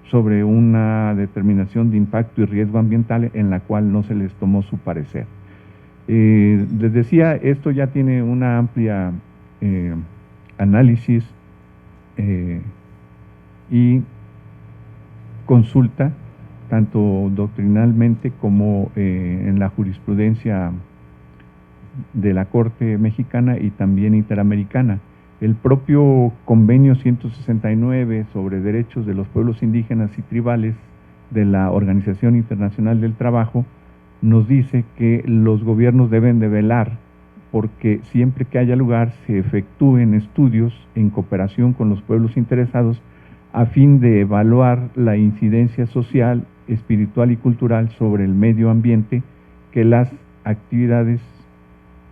sobre una determinación de impacto y riesgo ambiental en la cual no se les tomó su parecer. Les decía, esto ya tiene una amplia análisis y consulta, tanto doctrinalmente como en la jurisprudencia de la Corte mexicana y también interamericana. El propio Convenio 169 sobre derechos de los pueblos indígenas y tribales de la Organización Internacional del Trabajo nos dice que los gobiernos deben de velar porque siempre que haya lugar se efectúen estudios en cooperación con los pueblos interesados a fin de evaluar la incidencia social, espiritual y cultural sobre el medio ambiente que las actividades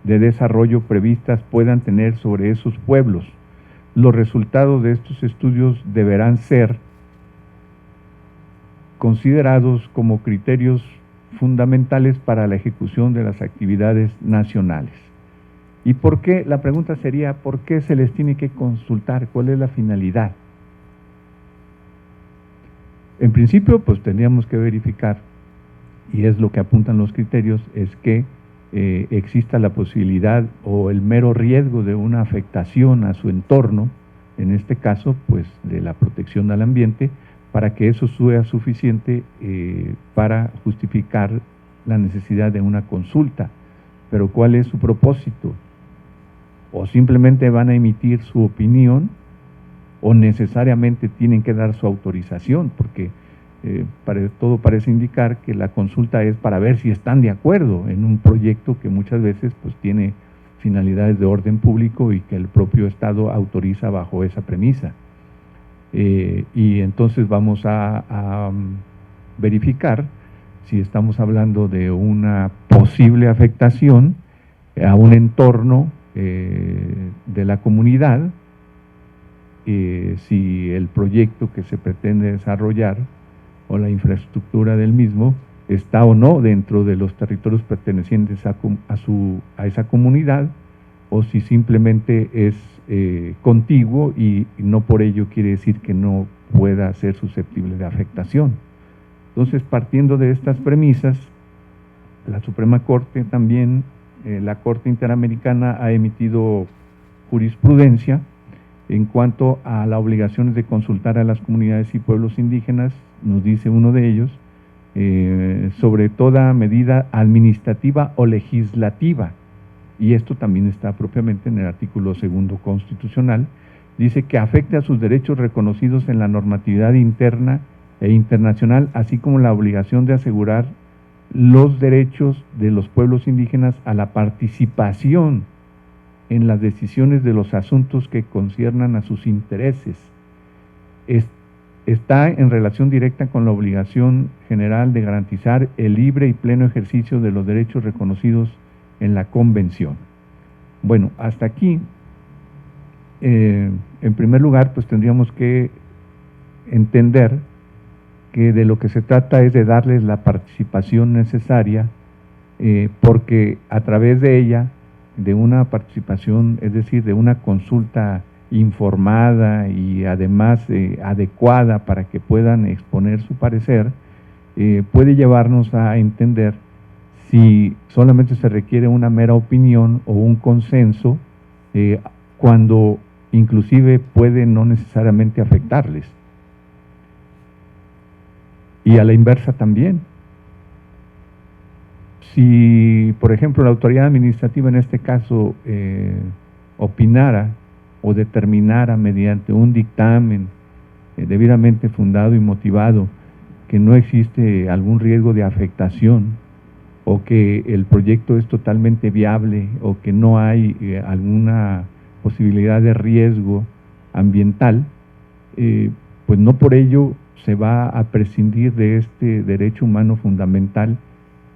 de desarrollo previstas puedan tener sobre esos pueblos. Los resultados de estos estudios deberán ser considerados como criterios fundamentales para la ejecución de las actividades nacionales. ¿Y por qué? La pregunta sería, ¿por qué se les tiene que consultar? ¿Cuál es la finalidad? En principio, pues tendríamos que verificar, y es lo que apuntan los criterios, es que exista la posibilidad o el mero riesgo de una afectación a su entorno, en este caso, pues de la protección al ambiente, para que eso sea suficiente para justificar la necesidad de una consulta. Pero ¿cuál es su propósito? ¿O simplemente van a emitir su opinión o necesariamente tienen que dar su autorización? Porque todo parece indicar que la consulta es para ver si están de acuerdo en un proyecto que muchas veces pues tiene finalidades de orden público y que el propio Estado autoriza bajo esa premisa. Y entonces vamos a verificar si estamos hablando de una posible afectación a un entorno de la comunidad, si el proyecto que se pretende desarrollar o la infraestructura del mismo está o no dentro de los territorios pertenecientes a esa comunidad, o si simplemente es contiguo y no por ello quiere decir que no pueda ser susceptible de afectación. Entonces, partiendo de estas premisas, la Suprema Corte también, la Corte Interamericana ha emitido jurisprudencia en cuanto a la obligación de consultar a las comunidades y pueblos indígenas, nos dice uno de ellos, sobre toda medida administrativa o legislativa, y esto también está propiamente en el artículo 2 constitucional, dice que afecte a sus derechos reconocidos en la normatividad interna e internacional, así como la obligación de asegurar los derechos de los pueblos indígenas a la participación en las decisiones de los asuntos que conciernan a sus intereses. Está en relación directa con la obligación general de garantizar el libre y pleno ejercicio de los derechos reconocidos en la Convención. Bueno, hasta aquí, en primer lugar, pues tendríamos que entender que de lo que se trata es de darles la participación necesaria, porque a través de ella, de una participación, es decir, de una consulta informada y además adecuada para que puedan exponer su parecer, puede llevarnos a entender si solamente se requiere una mera opinión o un consenso, cuando inclusive puede no necesariamente afectarles. Y a la inversa también. Si, por ejemplo, la autoridad administrativa en este caso opinara o determinara mediante un dictamen debidamente fundado y motivado que no existe algún riesgo de afectación, o que el proyecto es totalmente viable, o que no hay alguna posibilidad de riesgo ambiental, pues no por ello se va a prescindir de este derecho humano fundamental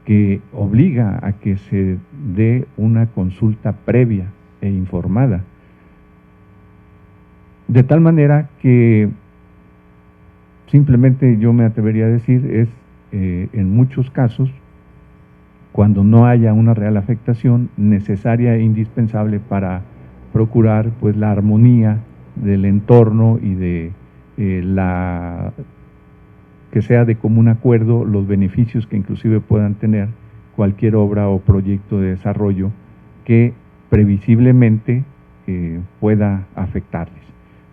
que obliga a que se dé una consulta previa e informada. De tal manera que simplemente yo me atrevería a decir es en muchos casos, cuando no haya una real afectación, necesaria e indispensable para procurar pues la armonía del entorno y de que sea de común acuerdo los beneficios que inclusive puedan tener cualquier obra o proyecto de desarrollo que previsiblemente pueda afectarles.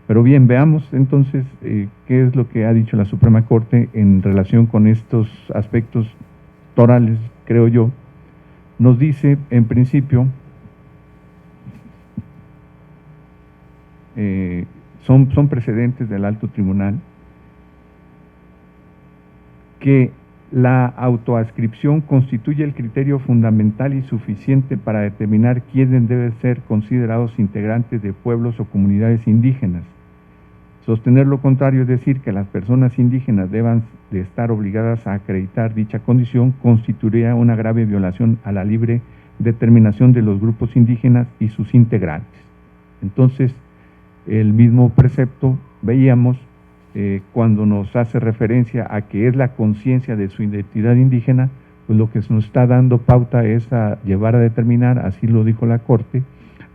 Pero bien, veamos entonces qué es lo que ha dicho la Suprema Corte en relación con estos aspectos torales, creo yo. Nos dice, en principio, son precedentes del alto tribunal, que la autoadscripción constituye el criterio fundamental y suficiente para determinar quiénes deben ser considerados integrantes de pueblos o comunidades indígenas. Sostener lo contrario, es decir, que las personas indígenas deban de estar obligadas a acreditar dicha condición, constituiría una grave violación a la libre determinación de los grupos indígenas y sus integrantes. Entonces, el mismo precepto veíamos cuando nos hace referencia a que es la conciencia de su identidad indígena, pues lo que nos está dando pauta es a llevar a determinar, así lo dijo la Corte,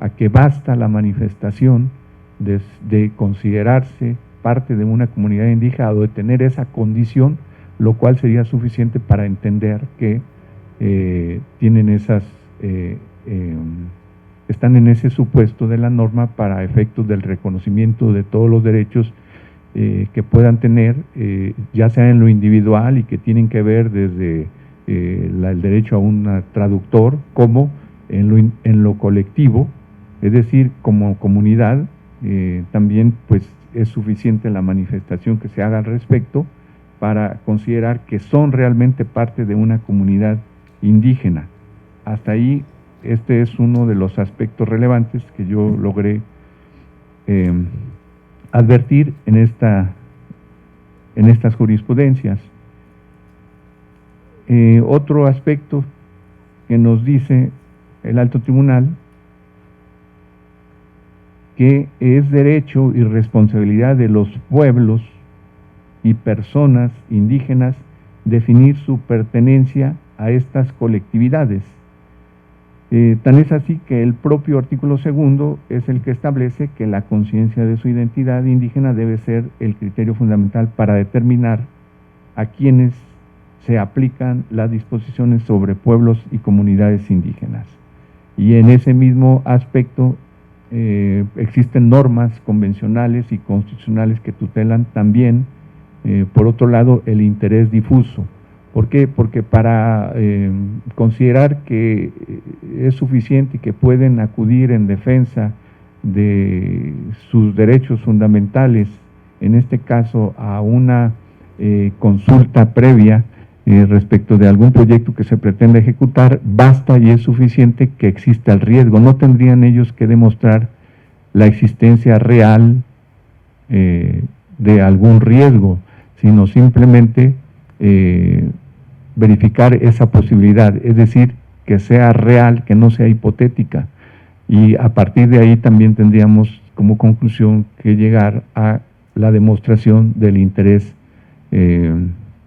a que basta la manifestación de considerarse parte de una comunidad indígena o de tener esa condición, lo cual sería suficiente para entender que tienen están en ese supuesto de la norma para efectos del reconocimiento de todos los derechos que puedan tener, ya sea en lo individual y que tienen que ver desde el derecho a un traductor, como en lo colectivo, es decir, como comunidad, también pues es suficiente la manifestación que se haga al respecto para considerar que son realmente parte de una comunidad indígena. Hasta ahí, este es uno de los aspectos relevantes que yo logré advertir en estas jurisprudencias. Otro aspecto que nos dice el alto tribunal, que es derecho y responsabilidad de los pueblos y personas indígenas definir su pertenencia a estas colectividades. Tan es así que el propio artículo 2 es el que establece que la conciencia de su identidad indígena debe ser el criterio fundamental para determinar a quienes se aplican las disposiciones sobre pueblos y comunidades indígenas. Y en ese mismo aspecto existen normas convencionales y constitucionales que tutelan también, por otro lado, el interés difuso. ¿Por qué? Porque para considerar que es suficiente y que pueden acudir en defensa de sus derechos fundamentales, en este caso a una consulta previa respecto de algún proyecto que se pretende ejecutar, basta y es suficiente que exista el riesgo. No tendrían ellos que demostrar la existencia real de algún riesgo, sino simplemente verificar esa posibilidad, es decir, que sea real, que no sea hipotética, y a partir de ahí también tendríamos como conclusión que llegar a la demostración del interés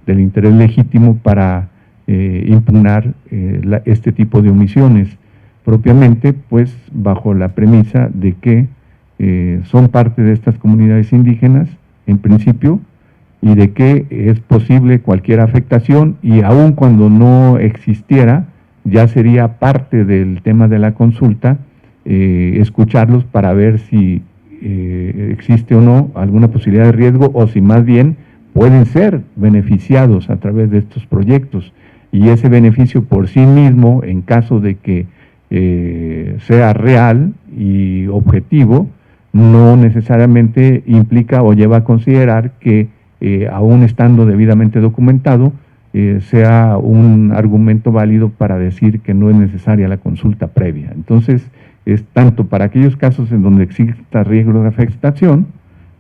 legítimo para impugnar este tipo de omisiones, propiamente pues bajo la premisa de que son parte de estas comunidades indígenas en principio, y de que es posible cualquier afectación, y aun cuando no existiera, ya sería parte del tema de la consulta, escucharlos para ver si existe o no alguna posibilidad de riesgo, o si más bien pueden ser beneficiados a través de estos proyectos, y ese beneficio por sí mismo, en caso de que sea real y objetivo, no necesariamente implica o lleva a considerar que aún estando debidamente documentado, sea un argumento válido para decir que no es necesaria la consulta previa. Entonces, es tanto para aquellos casos en donde exista riesgo de afectación,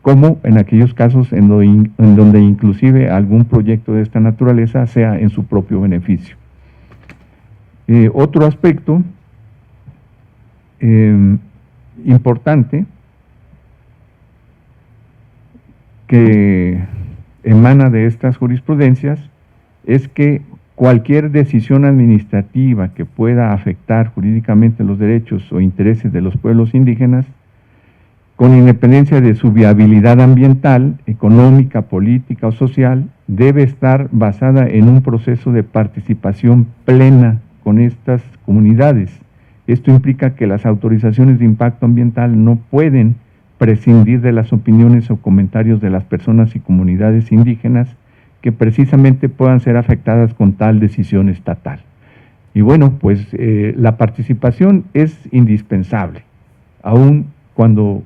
como en aquellos casos en donde inclusive algún proyecto de esta naturaleza sea en su propio beneficio. Otro aspecto importante que emana de estas jurisprudencias es que cualquier decisión administrativa que pueda afectar jurídicamente los derechos o intereses de los pueblos indígenas, con independencia de su viabilidad ambiental, económica, política o social, debe estar basada en un proceso de participación plena con estas comunidades. Esto implica que las autorizaciones de impacto ambiental no pueden prescindir de las opiniones o comentarios de las personas y comunidades indígenas que precisamente puedan ser afectadas con tal decisión estatal. Y bueno, pues la participación es indispensable, aún cuando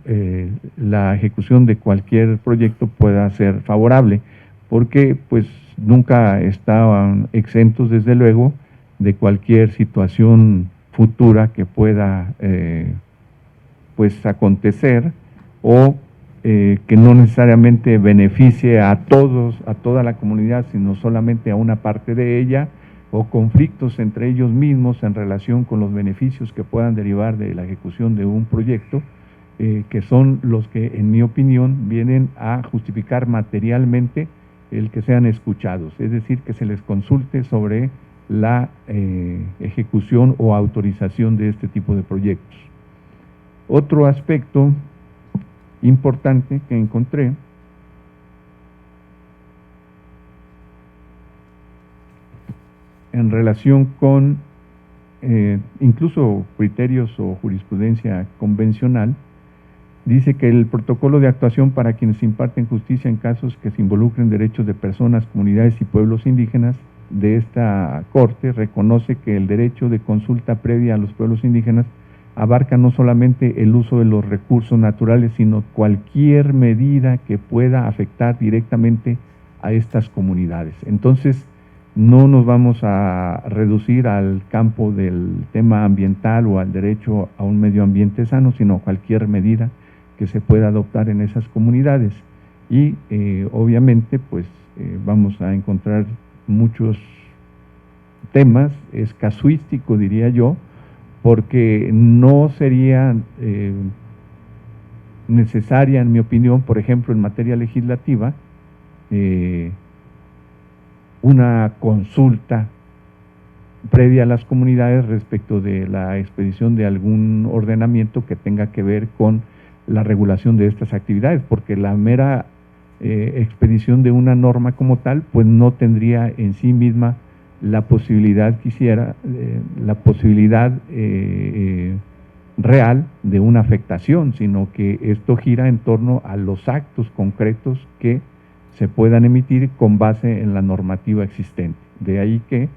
la ejecución de cualquier proyecto pueda ser favorable, porque pues nunca estaban exentos desde luego de cualquier situación futura que pueda pues acontecer o que no necesariamente beneficie a todos, a toda la comunidad, sino solamente a una parte de ella, o conflictos entre ellos mismos en relación con los beneficios que puedan derivar de la ejecución de un proyecto, que son los que, en mi opinión, vienen a justificar materialmente el que sean escuchados, es decir, que se les consulte sobre la ejecución o autorización de este tipo de proyectos. Otro aspecto importante que encontré en relación con incluso criterios o jurisprudencia convencional, dice que el protocolo de actuación para quienes imparten justicia en casos que se involucren derechos de personas, comunidades y pueblos indígenas de esta Corte reconoce que el derecho de consulta previa a los pueblos indígenas abarca no solamente el uso de los recursos naturales, sino cualquier medida que pueda afectar directamente a estas comunidades. Entonces, no nos vamos a reducir al campo del tema ambiental o al derecho a un medio ambiente sano, sino cualquier medida que se pueda adoptar en esas comunidades. Y obviamente, pues vamos a encontrar muchos temas, es casuístico, diría yo, porque no sería necesaria, en mi opinión, por ejemplo, en materia legislativa, una consulta previa a las comunidades respecto de la expedición de algún ordenamiento que tenga que ver con la regulación de estas actividades, porque la mera expedición de una norma como tal, pues no tendría en sí misma la posibilidad real de una afectación, sino que esto gira en torno a los actos concretos que se puedan emitir con base en la normativa existente. De ahí que,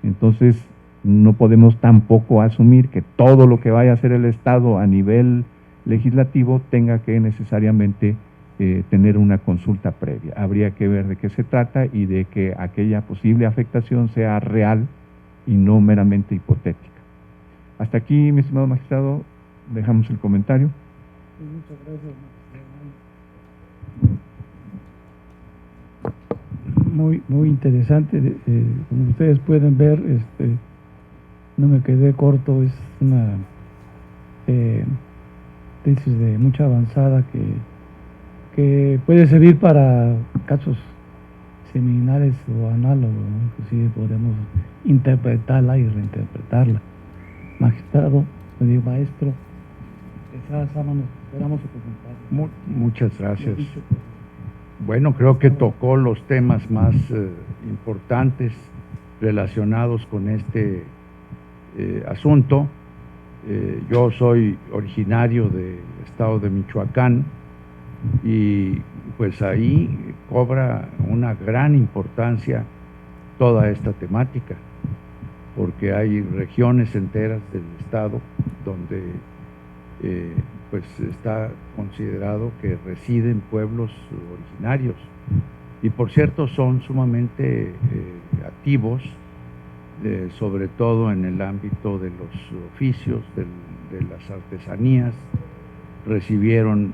entonces, no podemos tampoco asumir que todo lo que vaya a hacer el Estado a nivel legislativo tenga que necesariamente tener una consulta previa. Habría que ver de qué se trata y de que aquella posible afectación sea real y no meramente hipotética. Hasta aquí, mi estimado magistrado, dejamos el comentario. Muchas gracias, magistrado. Muy interesante. Como ustedes pueden ver, no me quedé corto, es una tesis de mucha avanzada que puede servir para casos seminales o análogos, ¿no? Inclusive podemos interpretarla y reinterpretarla. Magistrado, maestro, esperamos su comentario. Muchas gracias. Bueno, creo que tocó los temas más importantes relacionados con este asunto. Yo soy originario del estado de Michoacán y pues ahí cobra una gran importancia toda esta temática, porque hay regiones enteras del estado donde pues está considerado que residen pueblos originarios y por cierto son sumamente activos, sobre todo en el ámbito de los oficios, de las artesanías. Recibieron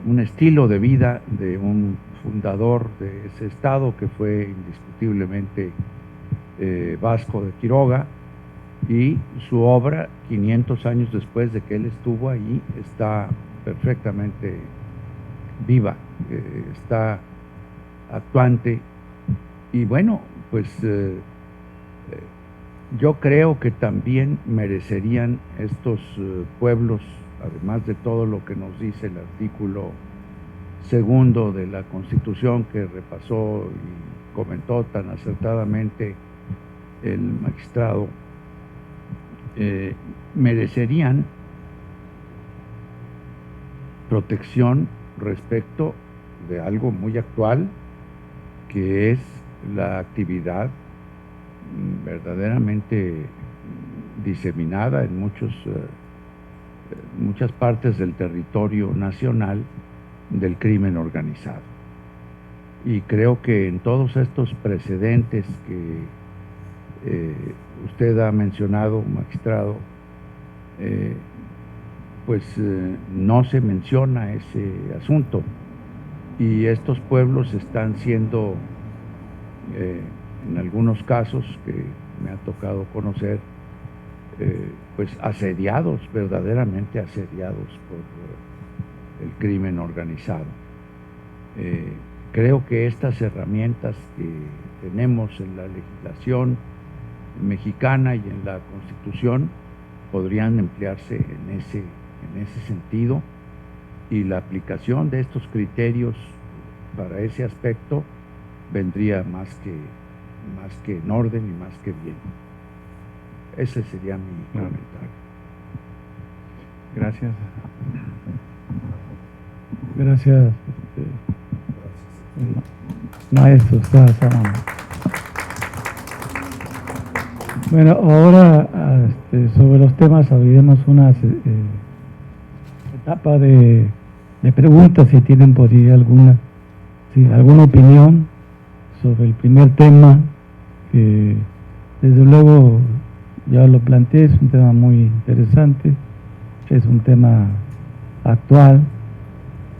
un estilo de vida de un fundador de ese estado que fue indiscutiblemente Vasco de Quiroga, y su obra 500 años después de que él estuvo ahí está perfectamente viva, está actuante. Y bueno, pues yo creo que también merecerían estos pueblos, además de todo lo que nos dice el artículo 2 de la Constitución que repasó y comentó tan acertadamente el magistrado, merecerían protección respecto de algo muy actual, que es la actividad verdaderamente diseminada en muchas partes del territorio nacional del crimen organizado. Y creo que en todos estos precedentes que usted ha mencionado, magistrado, no se menciona ese asunto, y estos pueblos están siendo, en algunos casos que me ha tocado conocer, asediados, verdaderamente asediados por el crimen organizado. Creo que estas herramientas que tenemos en la legislación mexicana y en la Constitución podrían emplearse en ese sentido, y la aplicación de estos criterios para ese aspecto vendría más que en orden y más que bien. Ese sería mi comentario. Gracias. Gracias, maestro Sámano. Bueno, ahora sobre los temas abriremos una etapa de preguntas, si tienen por ahí alguna opinión sobre el primer tema, que desde luego ya lo planteé, es un tema muy interesante, es un tema actual,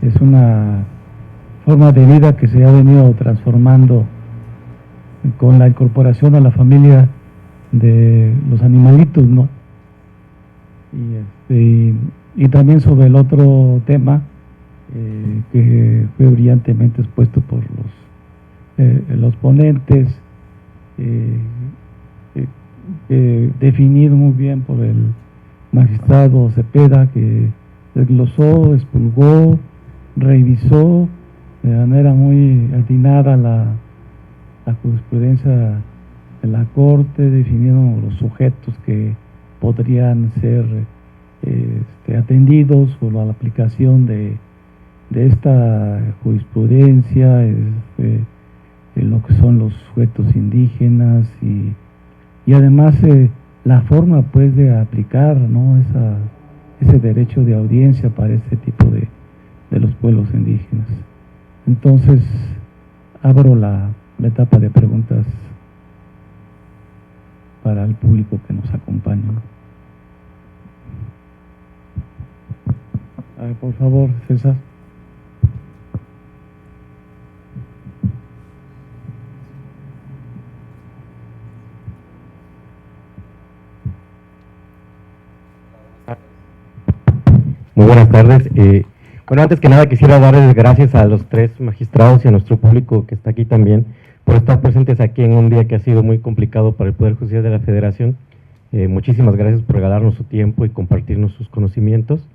es una forma de vida que se ha venido transformando con la incorporación a la familia de los animalitos, ¿no? Y también sobre el otro tema que fue brillantemente expuesto por los ponentes, definido muy bien por el magistrado Cepeda, que desglosó, expurgó, revisó de manera muy atinada la jurisprudencia de la Corte, definiendo los sujetos que podrían ser atendidos por la aplicación de esta jurisprudencia, en lo que son los sujetos indígenas, y además la forma pues de aplicar, ¿no?, ese derecho de audiencia para este tipo de los pueblos indígenas. Entonces abro la etapa de preguntas para el público que nos acompaña. A ver, por favor, César. Muy buenas tardes. Bueno, antes que nada quisiera darles gracias a los tres magistrados y a nuestro público que está aquí también por estar presentes aquí en un día que ha sido muy complicado para el Poder Judicial de la Federación. Muchísimas gracias por regalarnos su tiempo y compartirnos sus conocimientos.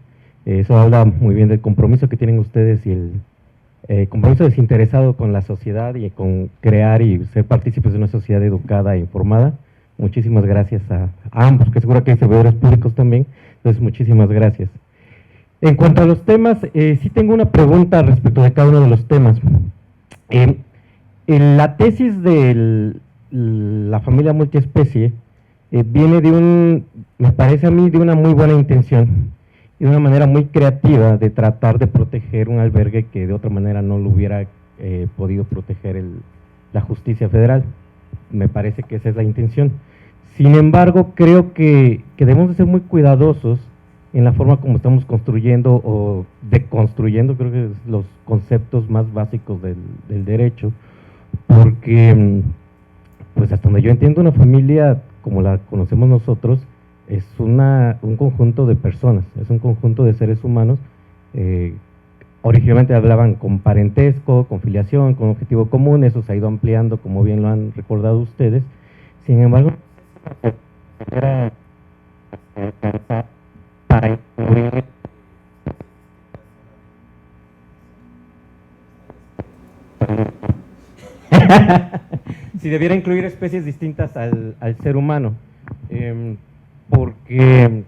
Eso habla muy bien del compromiso que tienen ustedes y el compromiso desinteresado con la sociedad y con crear y ser partícipes de una sociedad educada e informada. Muchísimas gracias a ambos, que seguro que hay servidores públicos también, entonces muchísimas gracias. En cuanto a los temas, sí tengo una pregunta respecto de cada uno de los temas. La tesis de la familia multiespecie viene me parece a mí, de una muy buena intención y de una manera muy creativa de tratar de proteger un albergue que de otra manera no lo hubiera podido proteger la justicia federal. Me parece que esa es la intención. Sin embargo, creo que debemos de ser muy cuidadosos en la forma como estamos construyendo o deconstruyendo, creo que es los conceptos más básicos del derecho, porque pues hasta donde yo entiendo, una familia como la conocemos nosotros es un conjunto de personas, es un conjunto de seres humanos. Originalmente hablaban con parentesco, con filiación, con objetivo común, eso se ha ido ampliando, como bien lo han recordado ustedes. Sin embargo, era para incluir si debiera incluir especies distintas al ser humano, porque,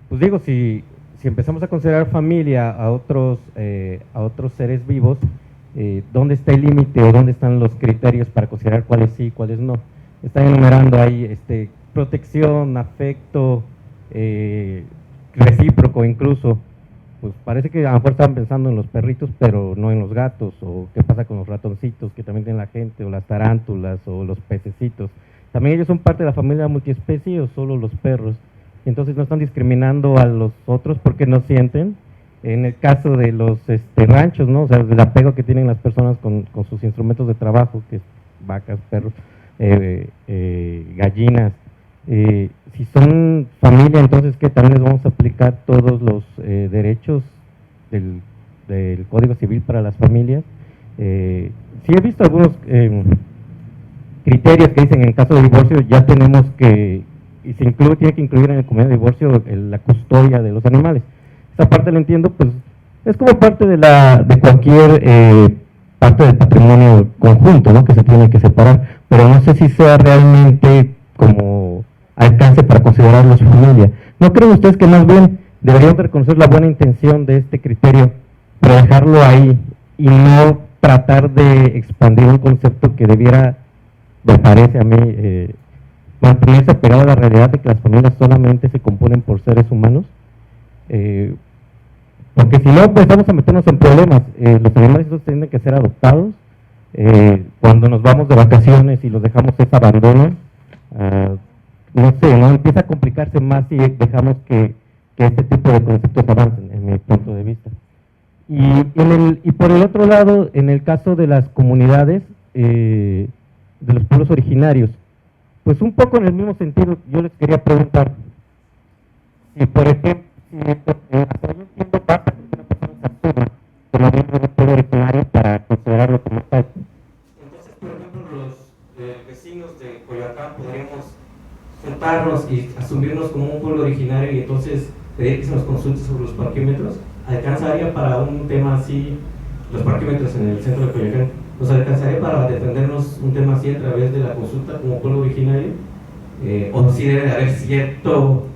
pues digo, si empezamos a considerar familia a otros seres vivos, ¿dónde está el límite o dónde están los criterios para considerar cuáles sí y cuáles no? Están enumerando ahí protección, afecto, recíproco incluso, pues parece que a lo mejor estaban pensando en los perritos, pero no en los gatos, o qué pasa con los ratoncitos que también tiene la gente, o las tarántulas, o los pececitos. También ellos son parte de la familia multiespecie, o solo los perros. Entonces no están discriminando a los otros porque no sienten. En el caso de los ranchos, ¿no? O sea, el apego que tienen las personas con sus instrumentos de trabajo, que es vacas, perros, gallinas. Si son familia, entonces que también les vamos a aplicar todos los derechos del Código Civil para las familias. Sí he visto algunos criterios que dicen en caso de divorcio ya tenemos que, y se incluye, tiene que incluir en el convenio de divorcio la custodia de los animales. Esa parte la entiendo, pues es como parte de cualquier parte del patrimonio conjunto, ¿no? Que se tiene que separar, pero no sé si sea realmente como alcance para considerarlos familia. ¿No creen ustedes que más bien deberíamos reconocer la buena intención de este criterio, pero dejarlo ahí y no tratar de expandir un concepto que debiera, me parece a mí, mantenerse apegado a la realidad de que las familias solamente se componen por seres humanos? Porque si no, pues vamos a meternos en problemas. Los animales tienen que ser adoptados. Cuando nos vamos de vacaciones y los dejamos es abandono. No sé, ¿no? Empieza a complicarse más si dejamos que este tipo de conceptos avancen, en mi punto de vista. Y por el otro lado, en el caso de las comunidades, de los pueblos originarios, pues un poco en el mismo sentido, yo les quería preguntar, si por ejemplo, hasta yo entiendo pasa que una persona se asume como miembro de un pueblo originario para considerarlo como tal. Entonces, por ejemplo, los vecinos de Coyoacán podríamos juntarnos y asumirnos como un pueblo originario y entonces pedir que se nos consulte sobre los parquímetros. ¿Alcanzaría para un tema así, los parquímetros en el centro de Coyoacán, nos alcanzaría para defendernos un tema así a través de la consulta como pueblo originario? ¿O si debe de haber cierto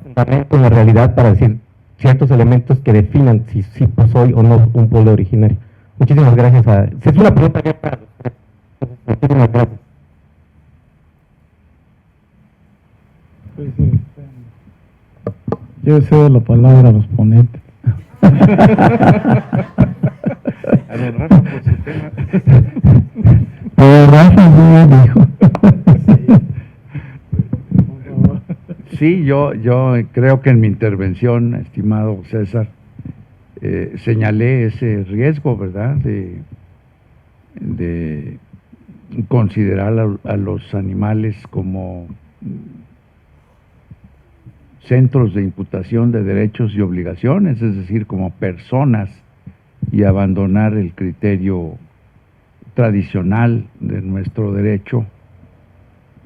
fundamento en la realidad para decir ciertos elementos que definan si soy o no un pueblo originario? Muchísimas gracias. Es una pregunta abierta. Muchísimas gracias. Yo cedo la palabra a los ponentes. A don Rafa por su tema. Pero Rafa no dijo. Sí, yo creo que en mi intervención, estimado César, señalé ese riesgo, ¿verdad?, de considerar a los animales como centros de imputación de derechos y obligaciones, es decir, como personas, y abandonar el criterio tradicional de nuestro derecho,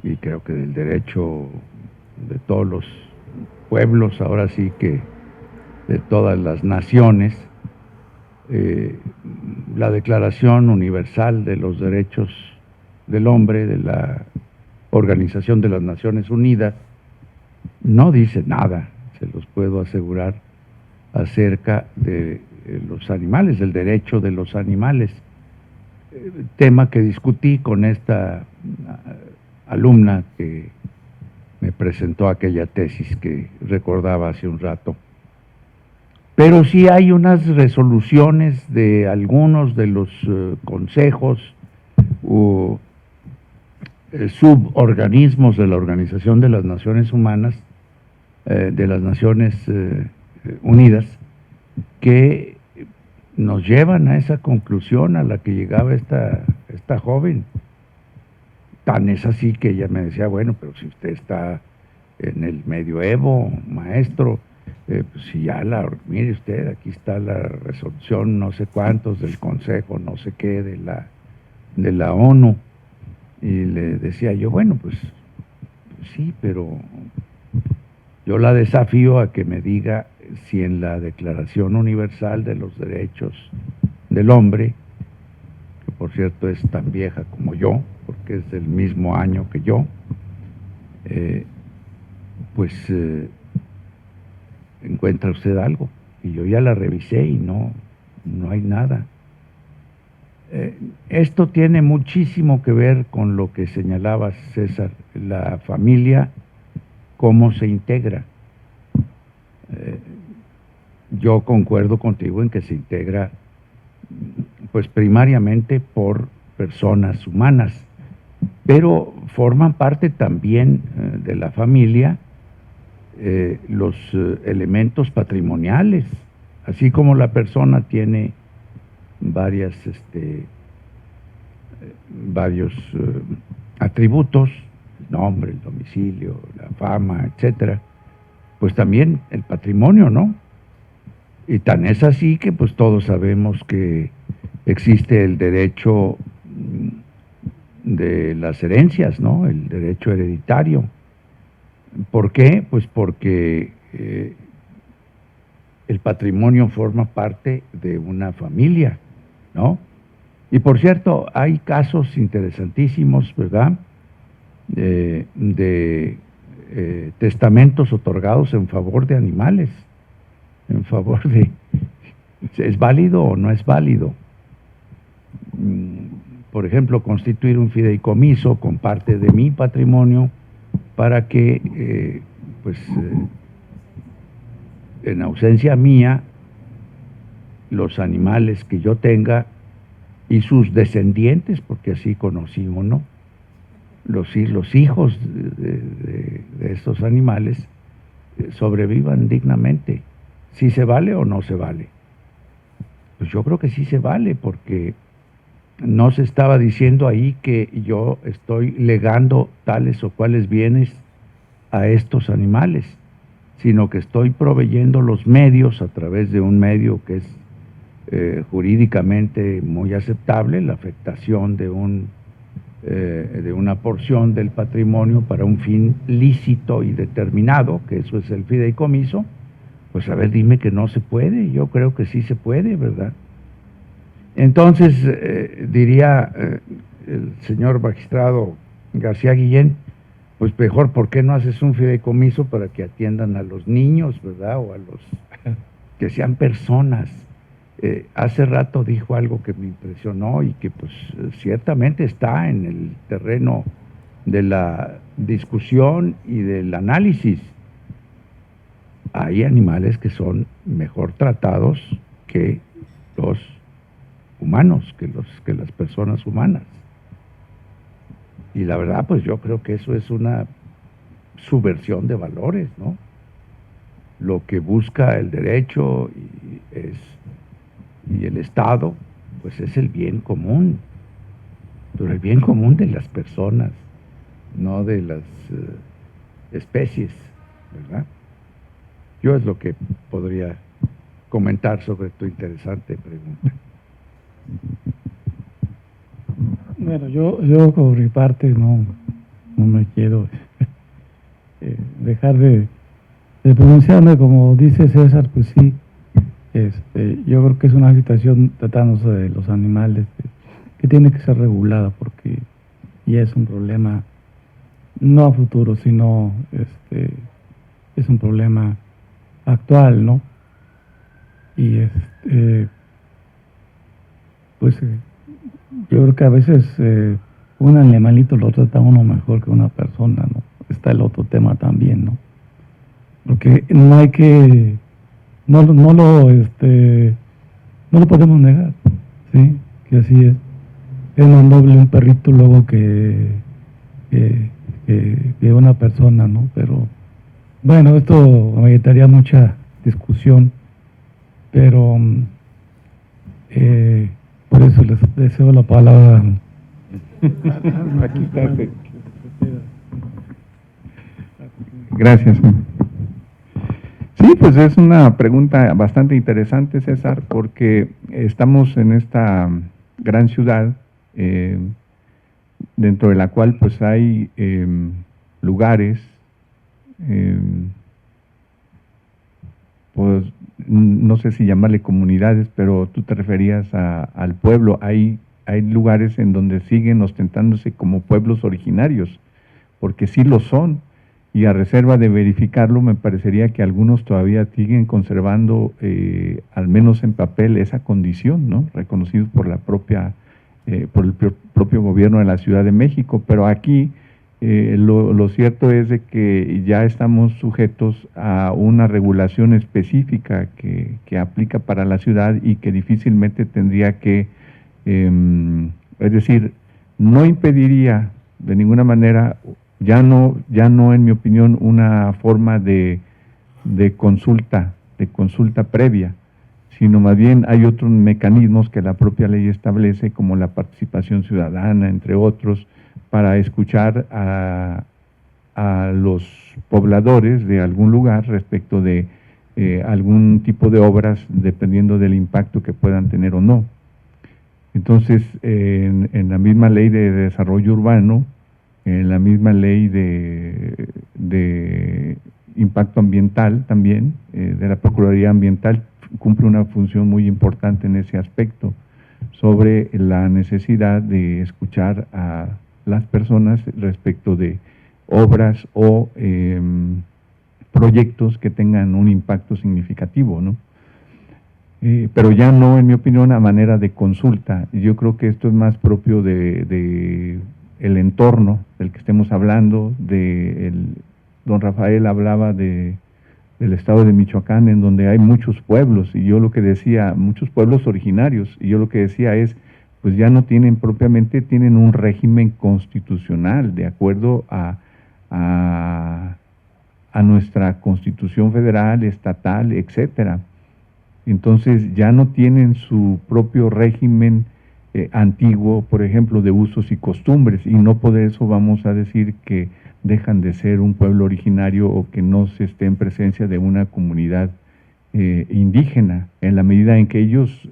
y creo que del derecho de todos los pueblos, ahora sí que de todas las naciones, la Declaración Universal de los Derechos del Hombre de la Organización de las Naciones Unidas no dice nada, se los puedo asegurar, acerca de los animales, del derecho de los animales, tema que discutí con esta alumna que me presentó aquella tesis que recordaba hace un rato. Pero sí hay unas resoluciones de algunos de los consejos o suborganismos de la Organización de las Naciones Humanas, de las Naciones Unidas, que nos llevan a esa conclusión a la que llegaba esta joven. Tan es así que ella me decía, bueno, pero si usted está en el medioevo, maestro, pues si ya mire usted, aquí está la resolución no sé cuántos del Consejo, no sé qué, de la ONU. Y le decía yo, bueno, pues sí, pero yo la desafío a que me diga si en la Declaración Universal de los Derechos del Hombre, que por cierto es tan vieja como yo, porque es del mismo año que yo, encuentra usted algo. Y yo ya la revisé y no hay nada. Esto tiene muchísimo que ver con lo que señalaba César, la familia, cómo se integra. Yo concuerdo contigo en que se integra, pues primariamente por personas humanas, pero forman parte también de la familia los elementos patrimoniales, así como la persona tiene varios atributos, el nombre, el domicilio, la fama, etcétera, pues también el patrimonio, ¿no? Y tan es así que pues todos sabemos que existe el derecho de las herencias, ¿no? El derecho hereditario. ¿Por qué? Pues porque el patrimonio forma parte de una familia, ¿no? Y por cierto, hay casos interesantísimos, ¿verdad? De testamentos otorgados en favor de animales, en favor de... ¿Es válido o no es válido? Por ejemplo, constituir un fideicomiso con parte de mi patrimonio para que, en ausencia mía, los animales que yo tenga y sus descendientes, porque así conocí uno, los hijos de estos animales sobrevivan dignamente. ¿Si se vale o no se vale? Pues yo creo que sí se vale, porque no se estaba diciendo ahí que yo estoy legando tales o cuales bienes a estos animales, sino que estoy proveyendo los medios a través de un medio que es jurídicamente muy aceptable, la afectación de una porción del patrimonio para un fin lícito y determinado, que eso es el fideicomiso. Pues a ver, dime que no se puede. Yo creo que sí se puede, ¿verdad? Entonces, diría el señor magistrado García Guillén, pues mejor, ¿por qué no haces un fideicomiso para que atiendan a los niños, ¿verdad? O a los que sean personas. Hace rato dijo algo que me impresionó y que pues ciertamente está en el terreno de la discusión y del análisis. Hay animales que son mejor tratados que los humanos, que las personas humanas. Y la verdad, pues yo creo que eso es una subversión de valores, ¿no? Lo que busca el derecho y el Estado, pues es el bien común, pero el bien común de las personas, no de las especies, ¿verdad? Yo es lo que podría comentar sobre tu interesante pregunta. Bueno, yo por mi parte no me quiero dejar de pronunciarme, como dice César, pues sí, yo creo que es una situación tratándose de los animales que tiene que ser regulada, porque ya es un problema no a futuro, sino es un problema actual, ¿no? Y pues yo creo que a veces un animalito lo trata uno mejor que una persona, ¿no? Está el otro tema también, ¿no? Porque no hay que, no lo podemos negar, ¿sí? Que así es. Es más noble un perrito luego que una persona, ¿no? Pero bueno, esto ameritaría mucha discusión, pero por eso les deseo la palabra. Aquí está. Gracias. Sí, pues es una pregunta bastante interesante, César, porque estamos en esta gran ciudad, dentro de la cual pues hay lugares, pues no sé si llamarle comunidades, pero tú te referías al pueblo. Hay lugares en donde siguen ostentándose como pueblos originarios, porque sí lo son, y a reserva de verificarlo, me parecería que algunos todavía siguen conservando, al menos en papel, esa condición, ¿no? Reconocidos por la propia por el propio gobierno de la Ciudad de México, pero aquí lo cierto es de que ya estamos sujetos a una regulación específica que aplica para la ciudad y que difícilmente tendría que, es decir, no impediría de ninguna manera, ya no en mi opinión, una forma de consulta previa, sino más bien hay otros mecanismos que la propia ley establece, como la participación ciudadana, entre otros, para escuchar a los pobladores de algún lugar respecto de algún tipo de obras, dependiendo del impacto que puedan tener o no. Entonces, en la misma ley de desarrollo urbano, en la misma ley de impacto ambiental también, de la Procuraduría Ambiental, cumple una función muy importante en ese aspecto, sobre la necesidad de escuchar a las personas respecto de obras o proyectos que tengan un impacto significativo, ¿no? Pero ya no, en mi opinión, a manera de consulta. Yo creo que esto es más propio de el entorno del que estemos hablando. Don Rafael hablaba del estado de Michoacán, en donde hay muchos pueblos, y yo lo que decía, muchos pueblos originarios, y yo lo que decía es, pues ya no tienen propiamente, tienen un régimen constitucional, de acuerdo a nuestra Constitución federal, estatal, etcétera. Entonces ya no tienen su propio régimen antiguo, por ejemplo, de usos y costumbres, y no por eso vamos a decir que dejan de ser un pueblo originario o que no se esté en presencia de una comunidad indígena, en la medida en que ellos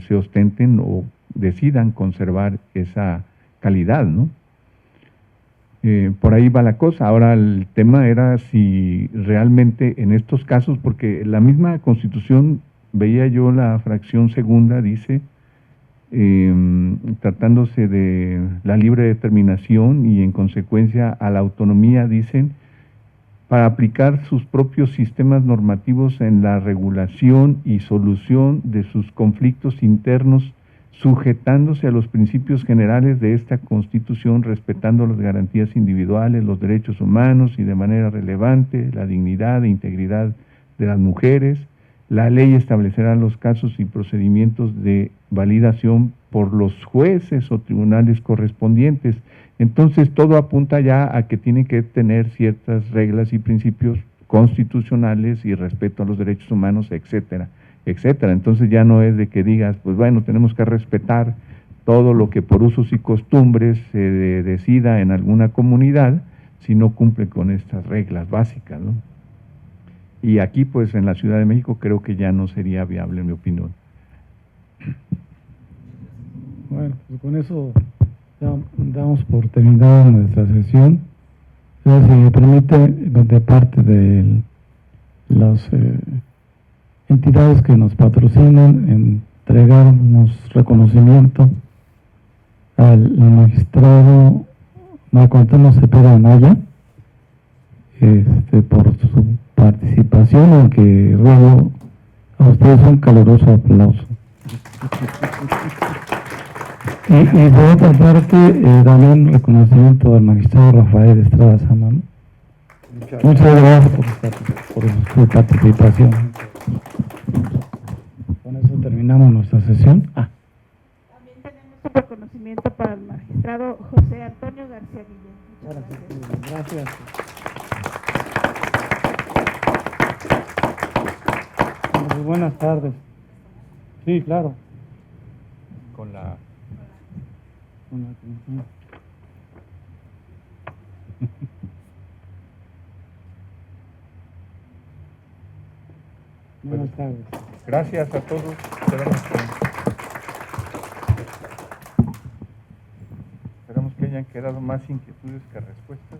se ostenten o decidan conservar esa calidad, ¿no? Por ahí va la cosa. Ahora el tema era si realmente en estos casos, porque la misma Constitución, veía yo la fracción segunda, dice, tratándose de la libre determinación y en consecuencia a la autonomía, dicen, para aplicar sus propios sistemas normativos en la regulación y solución de sus conflictos internos, sujetándose a los principios generales de esta Constitución, respetando las garantías individuales, los derechos humanos y de manera relevante la dignidad e integridad de las mujeres. La ley establecerá los casos y procedimientos de validación por los jueces o tribunales correspondientes. Entonces todo apunta ya a que tiene que tener ciertas reglas y principios constitucionales y respeto a los derechos humanos, etcétera, etcétera. Entonces ya no es de que digas, pues bueno, tenemos que respetar todo lo que por usos y costumbres se decida en alguna comunidad, si no cumple con estas reglas básicas, ¿no? Y aquí, pues, en la Ciudad de México creo que ya no sería viable, en mi opinión. Bueno, pues con eso ya damos por terminada nuestra sesión. Entonces, si me permite, de parte de las entidades que nos patrocinan, entregar unos reconocimientos al magistrado Marco Antonio Cepeda Anaya, por su participación, en que ruego a ustedes un caluroso aplauso. Y por otra parte, también reconocimiento al magistrado Rafael Estrada Samano. Muchas gracias por su participación. Con eso terminamos nuestra sesión. También tenemos un reconocimiento para el magistrado José Antonio García Guillén. Muchas gracias. Muy buenas tardes. Sí, claro. Con la Buenas tardes. Gracias a todos. Esperamos que hayan quedado más inquietudes que respuestas.